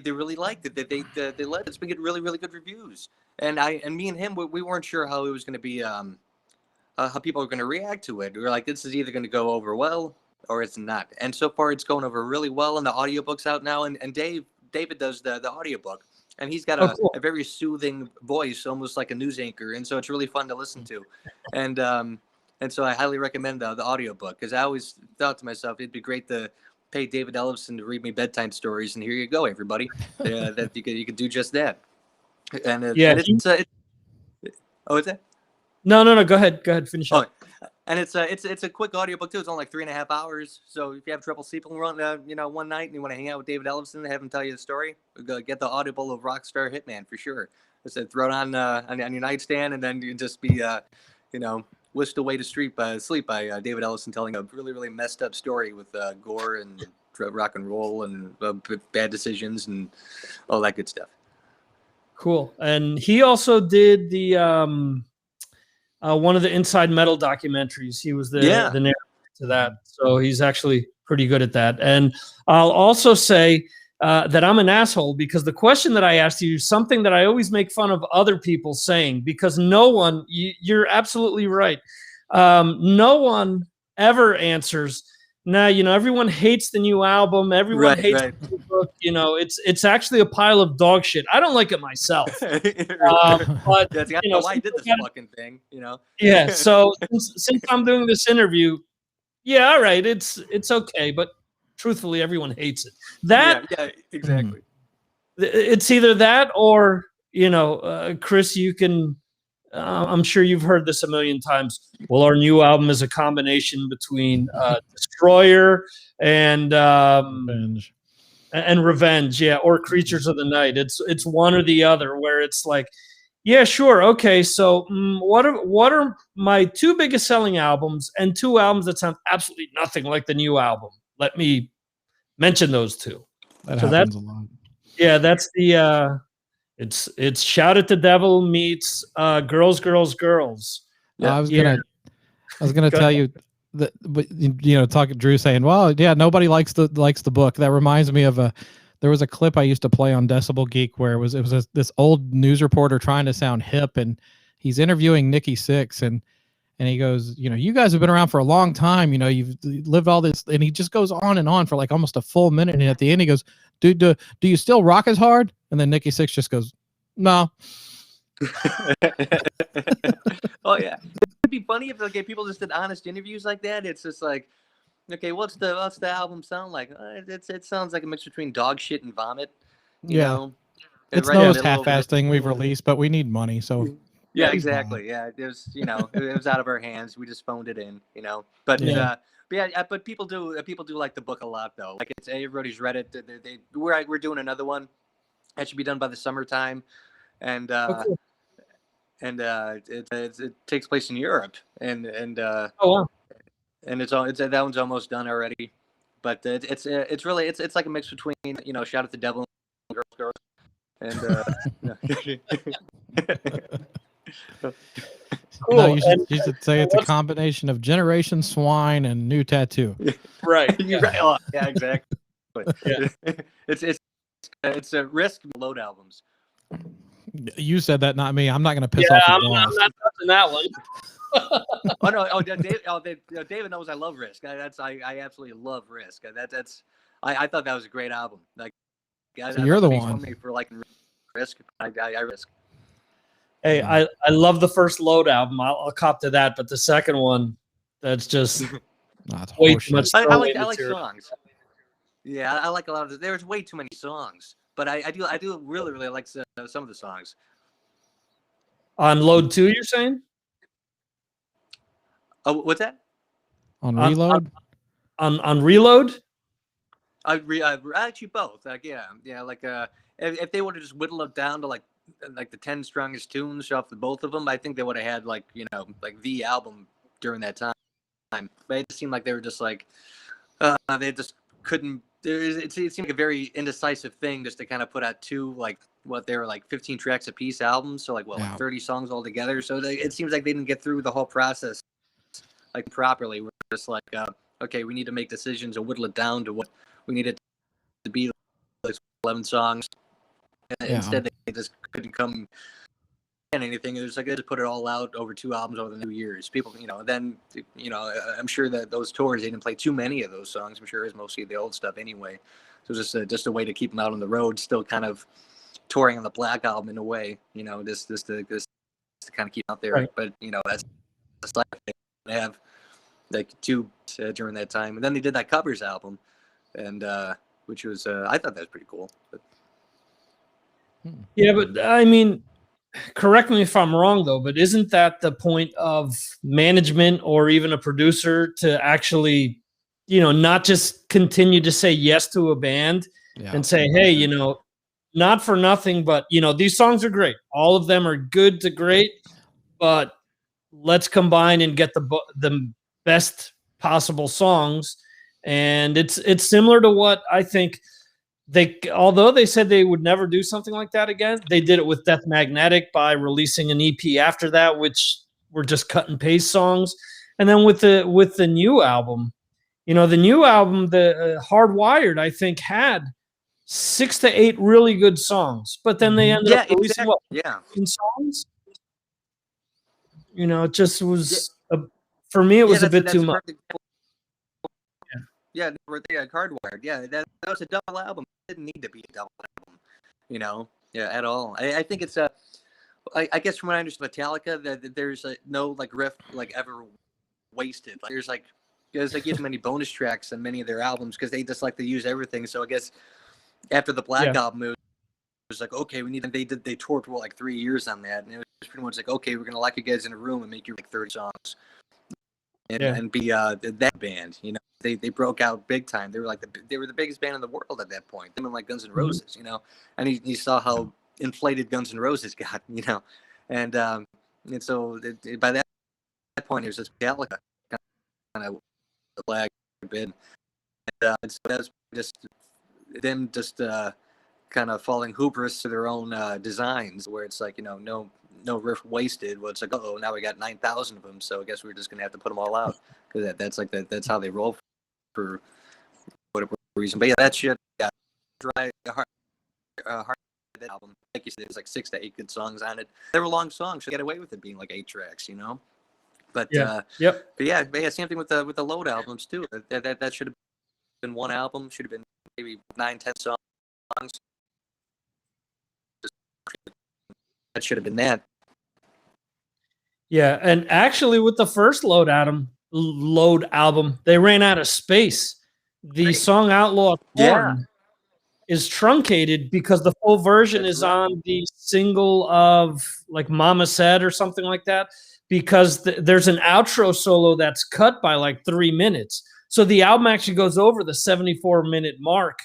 really liked it. They let it's been getting really, really good reviews. And me and him, we weren't sure how it was going to be, how people were going to react to it. We were like, this is either going to go over well or it's not. And so far, it's going over really well. And the audiobook's out now. And David does the audiobook. And he's got a very soothing voice, almost like a news anchor. And so it's really fun to listen to. And so I highly recommend the audiobook, because I always thought to myself, it'd be great to pay David Ellefson to read me bedtime stories. And here you go, everybody. That you could do just that. And it's what's that? No. Go ahead. Finish up. And it's a quick audiobook too. It's only like 3.5 hours. So if you have trouble sleeping one night and you want to hang out with David Ellefson and have him tell you the story, go get the Audible of Rockstar Hitman for sure. Just throw it on your nightstand, and then you can just be whisked away to sleep by David Ellefson telling a really, really messed up story with gore and rock and roll and bad decisions and all that good stuff. Cool. And he also did the one of the Inside Metal documentaries. He was the narrator to that. So he's actually pretty good at that. And I'll also say that I'm an asshole, because the question that I asked you is something that I always make fun of other people saying, because no one, you're absolutely right. No one ever answers. Now, everyone hates the new album. Everyone hates the new book. It's actually a pile of dog shit. I don't like it myself. But that's why I did this fucking thing. Yeah. So since I'm doing this interview, yeah, all right, it's okay. But truthfully, everyone hates it. Yeah, exactly. It's either that or Chris, you can. I'm sure you've heard this a million times. Well, our new album is a combination between Destroyer and Revenge. And Revenge, or Creatures of the Night. It's one or the other, where it's like, yeah, sure, okay. So, what are my two biggest selling albums and two albums that sound absolutely nothing like the new album? Let me mention those two. That happens a lot. Yeah, that's the. It's Shout at the Devil meets Girls. Yeah. I was gonna tell you that, but talking Drew saying, well, yeah, nobody likes the book. That reminds me of there was a clip I used to play on Decibel Geek where it was this old news reporter trying to sound hip, and he's interviewing Nikki Sixx, and he goes, you guys have been around for a long time, you've lived all this, and he just goes on and on for like almost a full minute, and at the end he goes, do you still rock as hard? And then Nikki Sixx just goes, no. Oh yeah, it'd be funny if people just did honest interviews like that. It's just like, okay, what's the album sound like? It sounds like a mix between dog shit and vomit. You know? It's the most half-assed thing we've released, but we need money, so. Yeah, exactly. Yeah, it was it was out of our hands. We just phoned it in, But but people do like the book a lot though. Like everybody's read it. We're doing another one. That should be done by the summertime, and it takes place in Europe, and oh wow, and that one's almost done already. But it's really like a mix between Shout at the Devil and Girls, and cool. No, you should say it's a combination of Generation Swine and New Tattoo. Right. You're right. Oh, yeah, exactly. Yeah. It's a risk load albums. You said that, not me. I'm not going to piss off the boss. I'm not touching that one. Oh no! David knows I love Risk. I absolutely love Risk. I thought that was a great album. Like, so you're the one. For liking risk. I risk. Hey, I love the first Load album. I'll cop to that, but the second one, that's just way too much. I like songs. Yeah, I like a lot of it. There's way too many songs, but I do really like some of the songs. On Load 2, you're saying? Oh, what's that? On Reload? On Reload? Actually both. Like yeah. Like if they would have just whittled it down to like the 10 strongest tunes off the both of them, I think they would have had like the album during that time. But it seemed like they were just like they just couldn't. It seemed like a very indecisive thing just to kind of put out two like what they were like 15 tracks a piece albums, so like 30 songs altogether. So it seems like they didn't get through the whole process like properly. We're just like okay, we need to make decisions and whittle it down to what we need it to be, like 11 songs. Instead, they just couldn't come and anything. It was like they just put it all out over 2 albums over the 2 years. People, then I'm sure that those tours they didn't play too many of those songs. I'm sure it's mostly the old stuff anyway. So it was just a way to keep them out on the road, still kind of touring on the Black Album in a way. Just to kind of keep out there. Right. But that's the side effect they have like 2 during that time, and then they did that covers album, and which was I thought that was pretty cool. But, Yeah, but I mean, correct me if I'm wrong though, but isn't that the point of management or even a producer to actually, not just continue to say yes to a band and say, hey, not for nothing, but these songs are great. All of them are good to great, but let's combine and get the best possible songs. And it's similar to what I think although they said they would never do something like that again, they did it with Death Magnetic by releasing an EP after that, which were just cut and paste songs. And then with the new album, the new album, the Hardwired, I think had 6 to 8 really good songs, but then they ended up releasing 15 songs. It just was for me. It was a bit too much. Yeah, Hardwired. Yeah, that was a double album. It didn't need to be a double album, at all. I think it's I guess from what I understand, Metallica, that there's no like riff like ever wasted. Like there's too many bonus tracks on many of their albums because they just like to use everything. So I guess after the Black Album, it was like, okay, they toured for like 3 years on that, and it was pretty much like, okay, we're gonna lock you guys in a room and make you like 30 songs. And be that band, they broke out big time. They were the biggest band in the world at that point. Them and like Guns N' Roses, and you saw how inflated Guns N' Roses got, and so by that point it was just Metallica kind of the flag bid, and so that's just them kind of falling hubris to their own designs, where it's like no riff wasted. Well, it's like, now we got 9,000 of them, so I guess we're just gonna have to put them all out because that's how they roll for whatever reason. But yeah, that shit, dry hard album, like you said, it was like 6 to 8 good songs on it. They were long songs, so get away with it being like 8 tracks, But But yeah, same thing with the Load albums too. That should have been one album. Should have been maybe 9-10 songs. That should have been that. Yeah, and actually with the first Load album, they ran out of space. The song Outlaw Torn is truncated because the full version is on the single of like Mama Said or something like that, because there's an outro solo that's cut by like 3 minutes. So the album actually goes over the 74-minute mark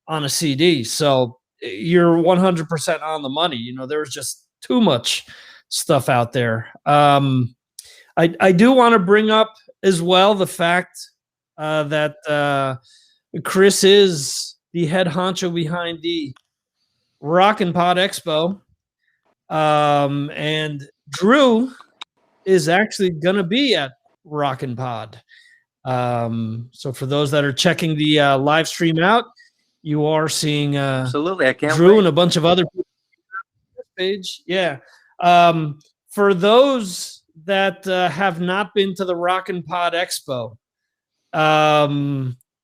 on a CD. So you're 100% on the money. There was just too much stuff out there. I do want to bring up as well the fact that Chris is the head honcho behind the ROCKNPOD Expo, and Drew is actually going to be at ROCKNPOD. So for those that are checking the live stream out, you are seeing absolutely. I can't Drew wait. and a bunch of other people on this page. Yeah. For those that have not been to the ROCKNPOD Expo,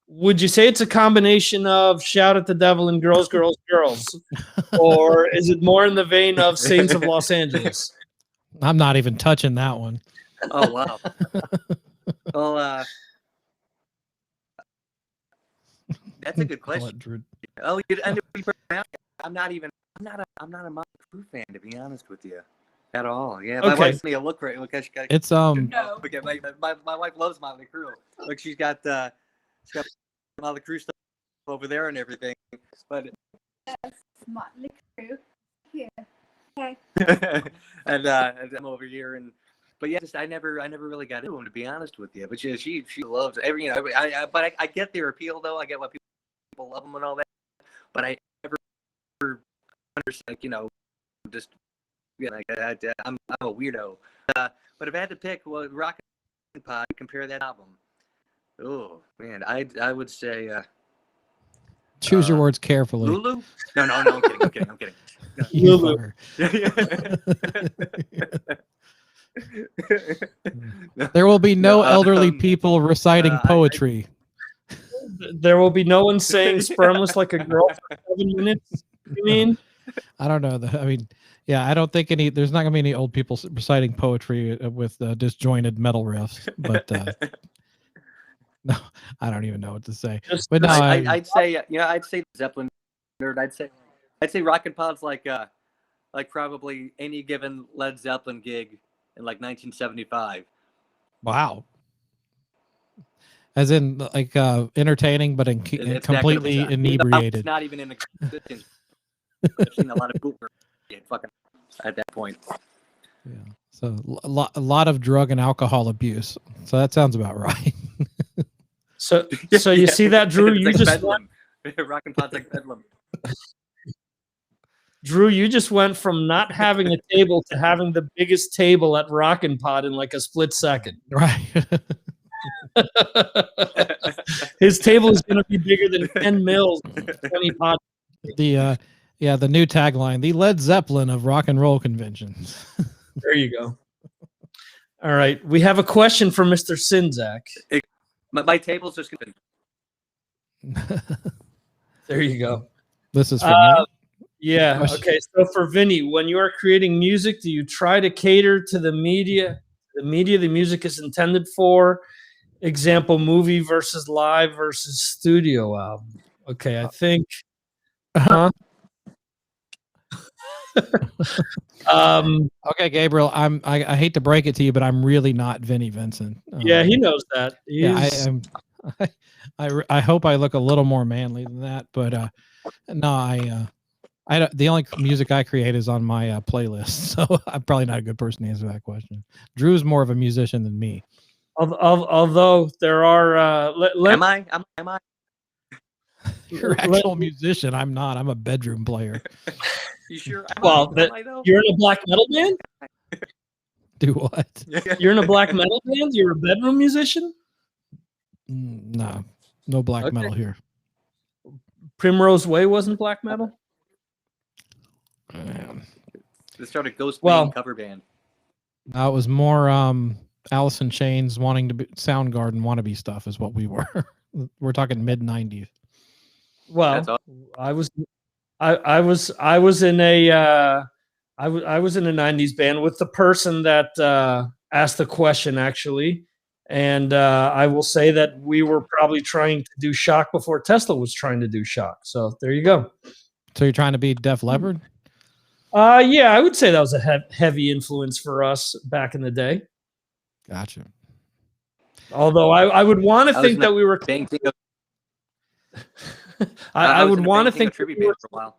would you say it's a combination of Shout at the Devil and Girls, Girls, Girls? Or is it more in the vein of Saints of Los Angeles? I'm not even touching that one. Oh wow. Well, that's a good question. Oh, I'm not a Motley Crue fan, to be honest with you, at all. Yeah, my wife's me a look right. Look, it's No. Okay, my wife loves Motley Crue. Look, she's got Motley Crue stuff over there and everything. But yes, Motley Crue. Yeah. Okay. and I'm over here but yeah, I never really got into them, to be honest with you. But she loves every, you know. But I get their appeal though. I get why people love them and all that. But I never understand, like, you know, just I'm a weirdo. But if I had to pick, well, ROCKNPOD, compare that album. Oh man, I would say. Choose your words carefully. Lulu? No, I'm kidding. No. Lulu. There will be no elderly people reciting poetry. There will be no one saying spermless like a girl for 7 minutes. You mean? I don't know. I mean, yeah, I don't think there's not going to be any old people reciting poetry with disjointed metal riffs. But no, I don't even know what to say. But no, I'd say, I'd say Zeppelin nerd. I'd say ROCKNPOD's like probably any given Led Zeppelin gig in like 1975. Wow. As in, like, entertaining, but completely inebriated. It's not even in existence. I've seen a lot of bootleggers fucking at that point. Yeah. So a lot of drug and alcohol abuse. So that sounds about right. So you see that, Drew? You like just Bedlam. ROCKNPOD's like Bedlam. Drew, you just went from not having a table to having the biggest table at ROCKNPOD in like a split second. Right. His table is going to be bigger than 10 mils. 20 pod. The new tagline: the Led Zeppelin of rock and roll conventions. There you go. All right, we have a question for Mr. Czynszak. My table's just going to. There you go. This is for me. Yeah. Okay. So for Vinny, when you are creating music, do you try to cater to the media the music is intended for? Example, movie versus live versus studio album. Okay, I think. Okay, Gabriel. I hate to break it to you, but I'm really not Vinnie Vincent. Yeah, he knows that. I hope I look a little more manly than that, but no, the only music I create is on my playlist, so I'm probably not a good person to answer that question. Drew's more of a musician than me. Although there are, am I? You're an actual musician. I'm not. I'm a bedroom player. You sure? You're in a black metal band? Do what? You're in a black metal band? You're a bedroom musician? No black metal here. Primrose Way wasn't black metal? They started Ghost Band cover band. It was more Alice in Chains wanting to be Soundgarden wannabe stuff is what we were. We're talking mid 90s. Well, I was in a I was in a 90s band with the person that asked the question, actually. And I will say that we were probably trying to do Shock before Tesla was trying to do Shock. So there you go. So you're trying to be Def Leppard? Yeah, I would say that was a heavy influence for us back in the day. Gotcha. Although I would want to think that we were. I would want to think tribute band for a while.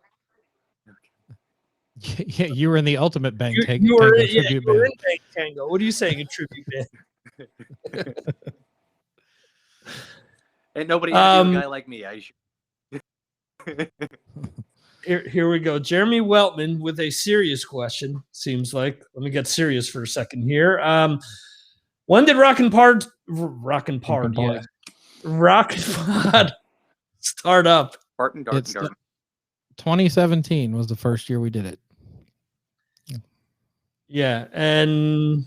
Yeah, you were in the ultimate Bang Tango. You were in Bang Tango. What are you saying, a tribute band? And nobody has a guy like me. Here we go. Jeremy Weltman with a serious question. Seems like. Let me get serious for a second here. When did ROCKNPOD start up? 2017 was the first year we did it. Yeah, and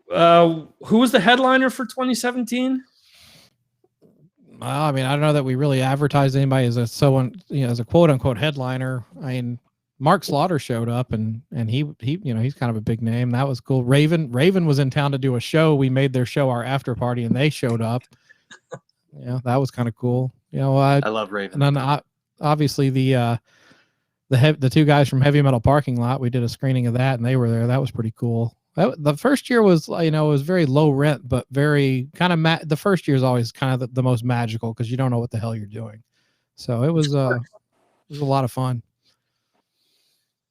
who was the headliner for 2017? I mean, I don't know that we really advertised anybody as as a quote unquote headliner. I mean, Mark Slaughter showed up and he he's kind of a big name. That was cool. Raven was in town to do a show. We made their show our after party and they showed up. Yeah, that was kind of cool. I love Raven. And then obviously the two guys from Heavy Metal Parking Lot, we did a screening of that and they were there. That was pretty cool. The first year was, it was very low rent, but very kind of the first year is always kind of the most magical because you don't know what the hell you're doing. So it was a lot of fun.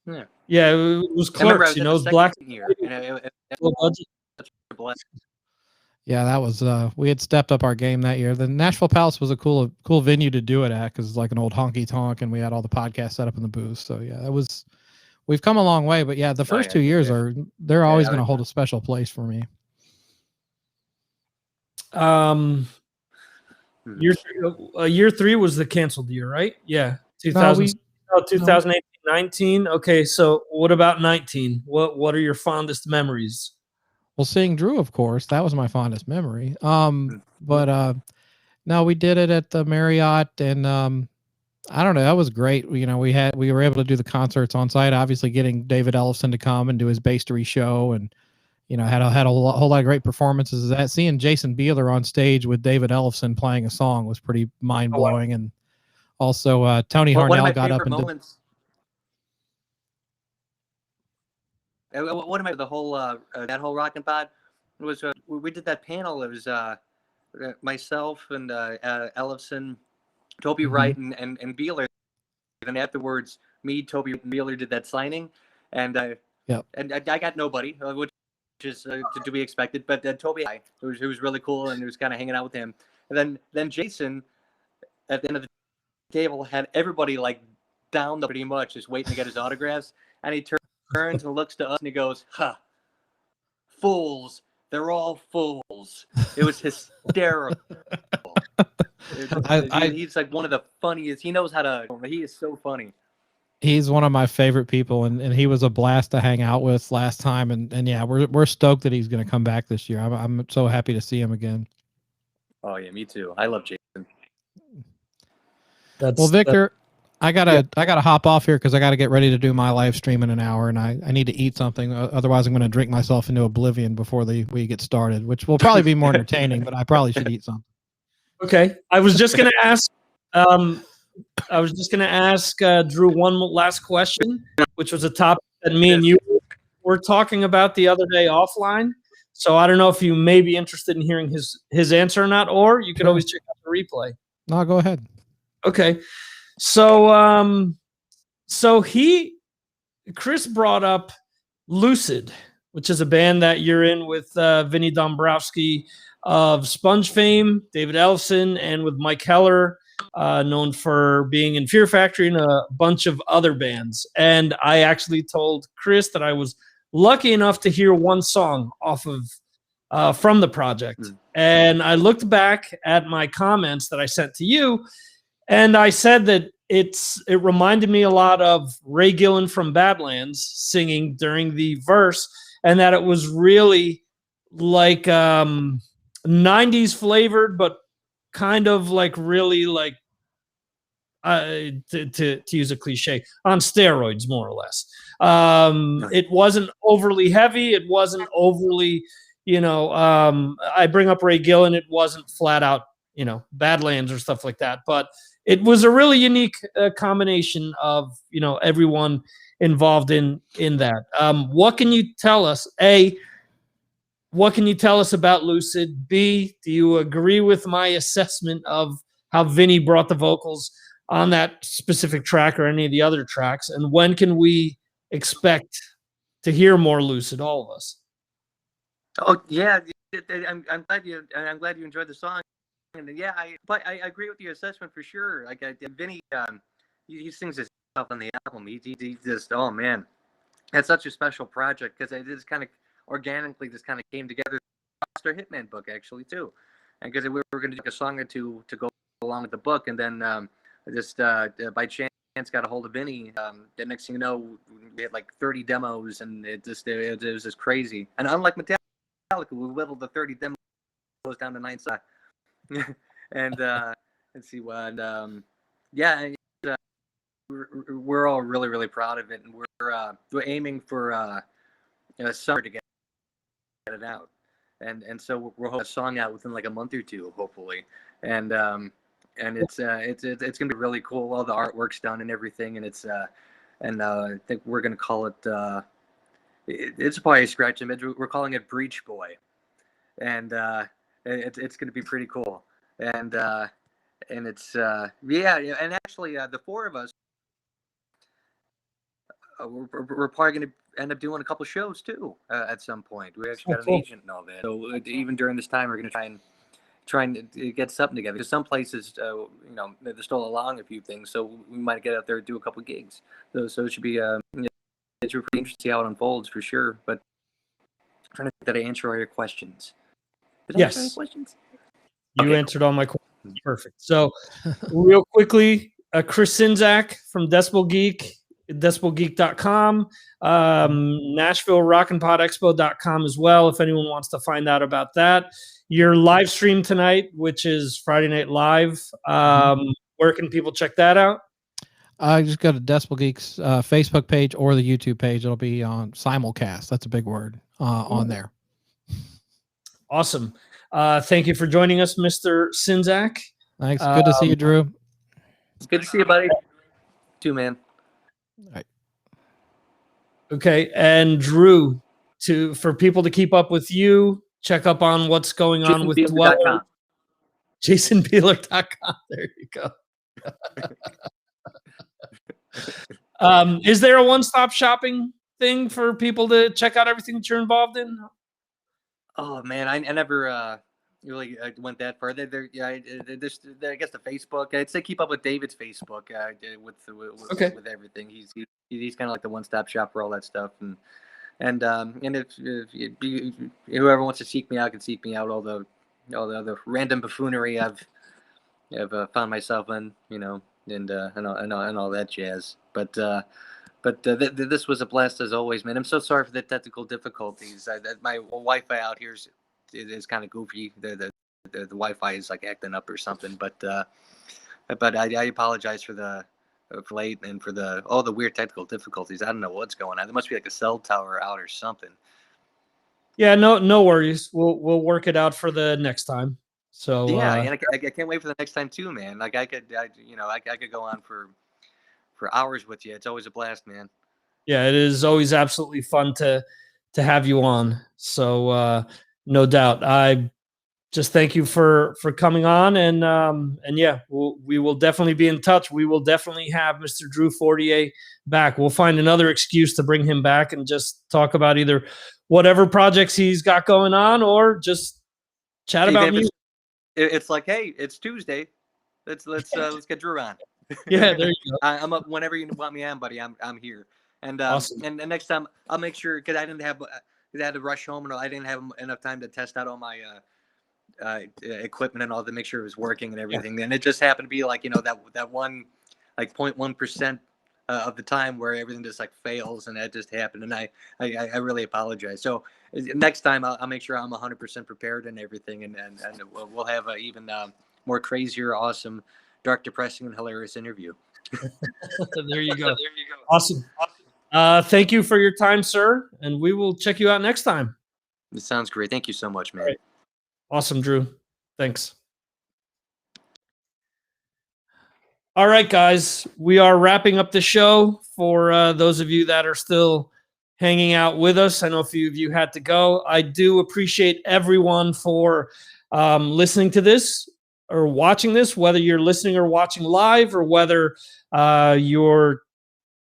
Yeah, it was Clerks, it was black year. Yeah, that was we had stepped up our game that year. The Nashville Palace was a cool venue to do it at because it's like an old honky tonk and we had all the podcasts set up in the booth. So yeah, we've come a long way, but yeah, the first 2 years they're always going to hold a special place for me. Year 3 was the canceled year, right? Yeah. 2018, 19. Okay. So what about 19? What are your fondest memories? Well, seeing Drew, of course, that was my fondest memory. But no, we did it at the Marriott and, I don't know. That was great. We were able to do the concerts on site, obviously getting David Ellefson to come and do his Bastery show and, had a whole lot of great performances. That seeing Jason Bieler on stage with David Ellefson playing a song was pretty mind blowing. And also Tony Harnell got up and moments, one of my, the whole, that whole ROCKNPOD was, we did that panel. It was myself and Ellefson, Toby Wright and Bieler. And afterwards, me, Toby, and Bieler did that signing, and and I got nobody, which is to be expected. But Toby, who was really cool, and was kind of hanging out with him. And then Jason, at the end of the table, had everybody like down pretty much, just waiting to get his autographs. And he turns and looks to us, and he goes, "Ha, fools! They're all fools." It was hysterical. He's like one of the funniest. He knows how to. He is so funny. He's one of my favorite people, and he was a blast to hang out with last time. And yeah, we're stoked that he's going to come back this year. I'm so happy to see him again. Oh yeah, me too. I love Jason. Well, Victor, I gotta hop off here because I gotta get ready to do my live stream in an hour, and I need to eat something. Otherwise, I'm going to drink myself into oblivion before we get started, which will probably be more entertaining. But I probably should eat something. Okay, I was just going to ask. Drew one last question, which was a topic that me and you were talking about the other day offline. So I don't know if you may be interested in hearing his answer or not, or you could always check out the replay. No, go ahead. Okay, so Chris brought up Lucid, which is a band that you're in with Vinny Dombrowski of Sponge fame, David Ellefson, and with Mike Heller, known for being in Fear Factory and a bunch of other bands. And I actually told Chris that I was lucky enough to hear one song off of from the project. And I looked back at my comments that I sent to you, and I said that it reminded me a lot of Ray Gillen from Badlands singing during the verse, and that it was really like 90s flavored, but kind of like really like to use a cliche, on steroids, more or less. It wasn't overly heavy. It wasn't overly, I bring up Ray Gillen. It wasn't flat out, Badlands or stuff like that. But it was a really unique combination of, everyone involved in that. What can you tell us? A, what can you tell us about Lucid? B, do you agree with my assessment of how Vinny brought the vocals on that specific track or any of the other tracks? And when can we expect to hear more Lucid, all of us? Oh yeah, I'm glad you enjoyed the song. And yeah, I agree with your assessment for sure. Like Vinny, he sings his stuff on the album. He just, oh man, that's such a special project because it just kind of organically just kind of came together. Rockstar Hitman book actually too, and because we were going to do a song or two to go along with the book, and then just by chance got a hold of Vinny. The next thing you know, we had like 30 demos, and it was just crazy. And unlike Metallica, we whittled the 30 demos down to 9 songs. and let's see what. Yeah, and, we're all really, really proud of it, and we're aiming for summer to get it out, and so we're hoping a song out within like a month or two, hopefully, and it's gonna be really cool. All the artwork's done and everything, and I think we're gonna call it. It's probably a scratch image. We're calling it Breach Boy, and it's gonna be pretty cool, and it's and actually the four of us. We're probably going to end up doing a couple shows too at some point. We actually got an agent and all that. So even during this time, we're going to try and get something together. Because some places, they're still allowing a few things, so we might get out there and do a couple gigs. So it should be it's pretty interesting to see how it unfolds for sure. But I'm trying to think that I answer all your questions. Did I answer any questions? You answered all my questions. Perfect. So real quickly, Chris Czynszak from Decibel Geek. DecibelGeek.com, Nashville ROCKNPOD Expo.com as well, if anyone wants to find out about that. Your live stream tonight, which is Friday Night Live, where can people check that out? Just go to Decibel Geek's Facebook page or the YouTube page. It'll be on simulcast. That's a big word on there. Awesome. Thank you for joining us, Mr. Czynszak. Thanks. Good to see you, Drew. It's good to see you, buddy. Too, man. All right. Okay, and Drew, for people to keep up with you, check up on what's going on with Dwell. JasonBeeler.com. There you go. Is there a one-stop shopping thing for people to check out everything that you're involved in? Oh man, I never really went that far. I guess the Facebook. I'd say keep up with David's Facebook with everything. He's kind of like the one-stop shop for all that stuff. And if whoever wants to seek me out can seek me out. All the other random buffoonery I've found myself in, and all that jazz. But this was a blast as always, man. I'm so sorry for the technical difficulties. My Wi-Fi out here is kind of goofy. The Wi-Fi is like acting up or something. But I apologize for the late and for all the weird technical difficulties. I don't know what's going on. There must be like a cell tower out or something. Yeah, no worries. We'll work it out for the next time. So yeah, and I can't wait for the next time too, man. Like I could go on for hours with you. It's always a blast, man. Yeah, it is always absolutely fun to have you on. So no doubt. I just thank you for coming on, and yeah, we will definitely be in touch. We will definitely have Mr. Drew Fortier back. We'll find another excuse to bring him back and just talk about either whatever projects he's got going on or just chat about music. It's like, hey, it's Tuesday. Let's get Drew on. Yeah, there you go. I'm up whenever you want me on, buddy. I'm here. And awesome. And next time I'll make sure, because I had to rush home and I didn't have enough time to test out all my equipment and all to make sure it was working and everything. Yeah. And it just happened to be like, that one, like 0.1% of the time where everything just like fails, and that just happened. And I really apologize. So next time I'll make sure I'm 100% prepared and everything, and we'll have a even more crazier, awesome, dark, depressing, and hilarious interview. There you go. Awesome. Thank you for your time, sir, and we will check you out next time. It sounds great. Thank you so much, man. Right. Awesome, Drew. Thanks. All right, guys, we are wrapping up the show. For those of you that are still hanging out with us, I know a few of you had to go. I do appreciate everyone for listening to this or watching this, whether you're listening or watching live, or whether you're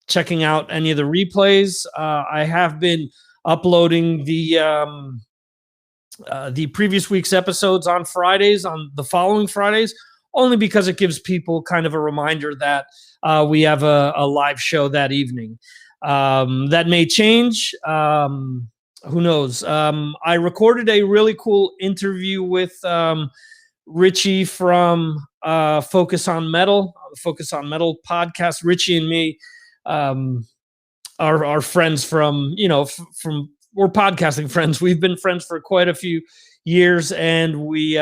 checking out any of the replays. I have been uploading the previous week's episodes on Fridays, on the following Fridays, only because it gives people kind of a reminder that we have a live show that evening. That may change. Who knows? I recorded a really cool interview with Richie from Focus on Metal podcast. Richie and me are friends from we're podcasting friends. We've been friends for quite a few years, and we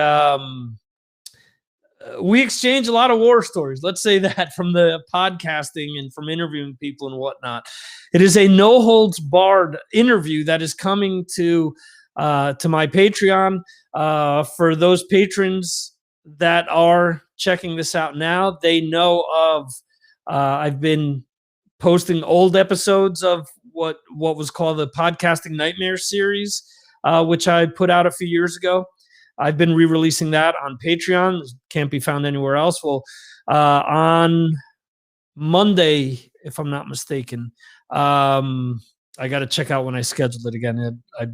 we exchange a lot of war stories. Let's say that from the podcasting and from interviewing people and whatnot. It is a no holds barred interview that is coming to my Patreon. For those patrons that are checking this out now, they know of I've been posting old episodes of what was called the Podcasting Nightmare series, which I put out a few years ago. I've been re-releasing that on Patreon. Can't be found anywhere else. Well, on Monday, if I'm not mistaken, I got to check out when I scheduled it again. I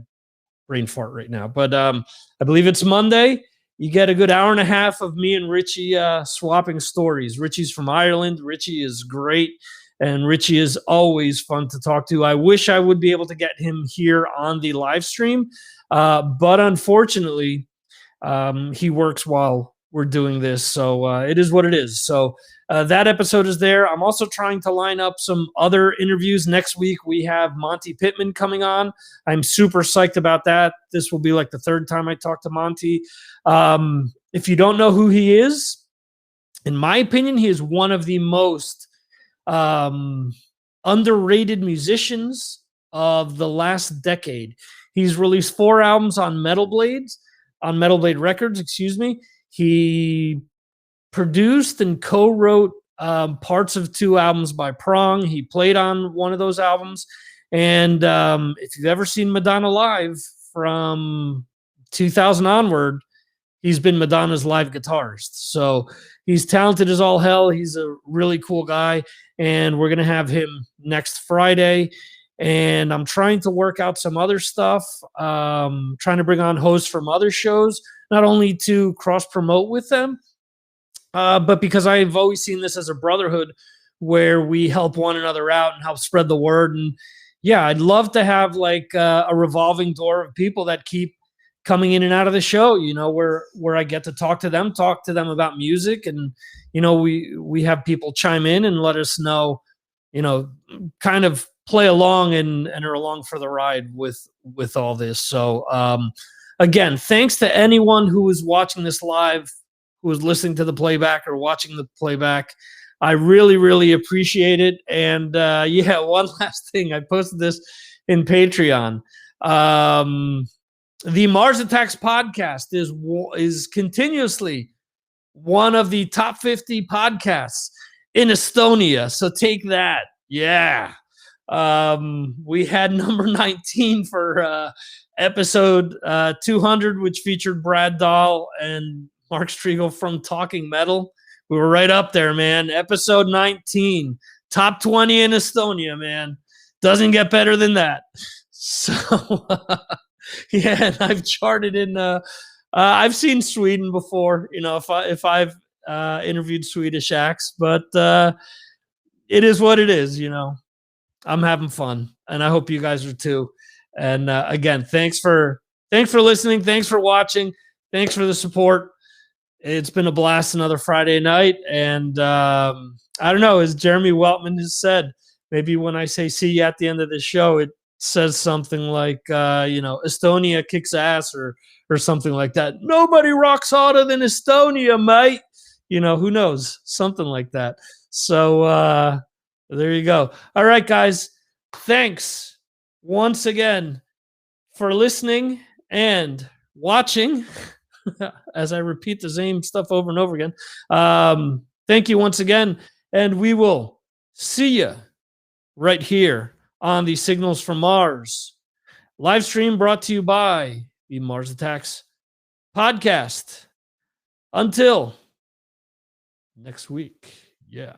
brain fart right now, but I believe it's Monday. You get a good hour and a half of me and Richie swapping stories. Richie's from Ireland. Richie is great, and Richie is always fun to talk to. I wish I would be able to get him here on the live stream, but unfortunately, he works while we're doing this, so it is what it is. So that episode is there. I'm also trying to line up some other interviews. Next week, we have Monty Pittman coming on. I'm super psyched about that. This will be like the third time I talk to Monty. If you don't know who he is, in my opinion, he is one of the most underrated musicians of the last decade. He's released 4 albums on Metal Blade Records, excuse me. He produced and co-wrote parts of 2 albums by Prong. He played on one of those albums. And if you've ever seen Madonna live from 2000 onward, he's been Madonna's live guitarist. So he's talented as all hell. He's a really cool guy. And we're going to have him next Friday. And I'm trying to work out some other stuff, trying to bring on hosts from other shows, not only to cross-promote with them, but because I've always seen this as a brotherhood where we help one another out and help spread the word. And yeah, I'd love to have like a revolving door of people that keep coming in and out of the show, you know, where I get to talk to them about music. And, you know, we have people chime in and let us know, you know, kind of play along and are along for the ride with all this. So again, thanks to anyone who is watching this live, who is listening to the playback or watching the playback. I really, really appreciate it. And yeah, one last thing. I posted this in Patreon. The Mars Attacks podcast is continuously one of the top 50 podcasts in Estonia. So take that. Yeah. We had number 19 for episode 200, which featured Brad Dahl and Mark Striegel from Talking Metal. We were right up there, man. Episode 19, top 20 in Estonia, man. Doesn't get better than that. So, yeah, and I've charted in. I've seen Sweden before, you know, if I've interviewed Swedish acts, but it is what it is, you know. I'm having fun, and I hope you guys are too. And again, thanks for listening. Thanks for watching. Thanks for the support. It's been a blast another Friday night. And I don't know, as Jeremy Weltman has said, maybe when I say see you at the end of the show, it says something like, you know, Estonia kicks ass or something like that. Nobody rocks harder than Estonia, mate. You know, who knows? Something like that. So there you go. All right, guys. Thanks once again for listening and watching. As I repeat the same stuff over and over again. Thank you once again, and we will see you right here on the Signals from Mars live stream brought to you by the Mars Attacks podcast. Until next week. Yeah.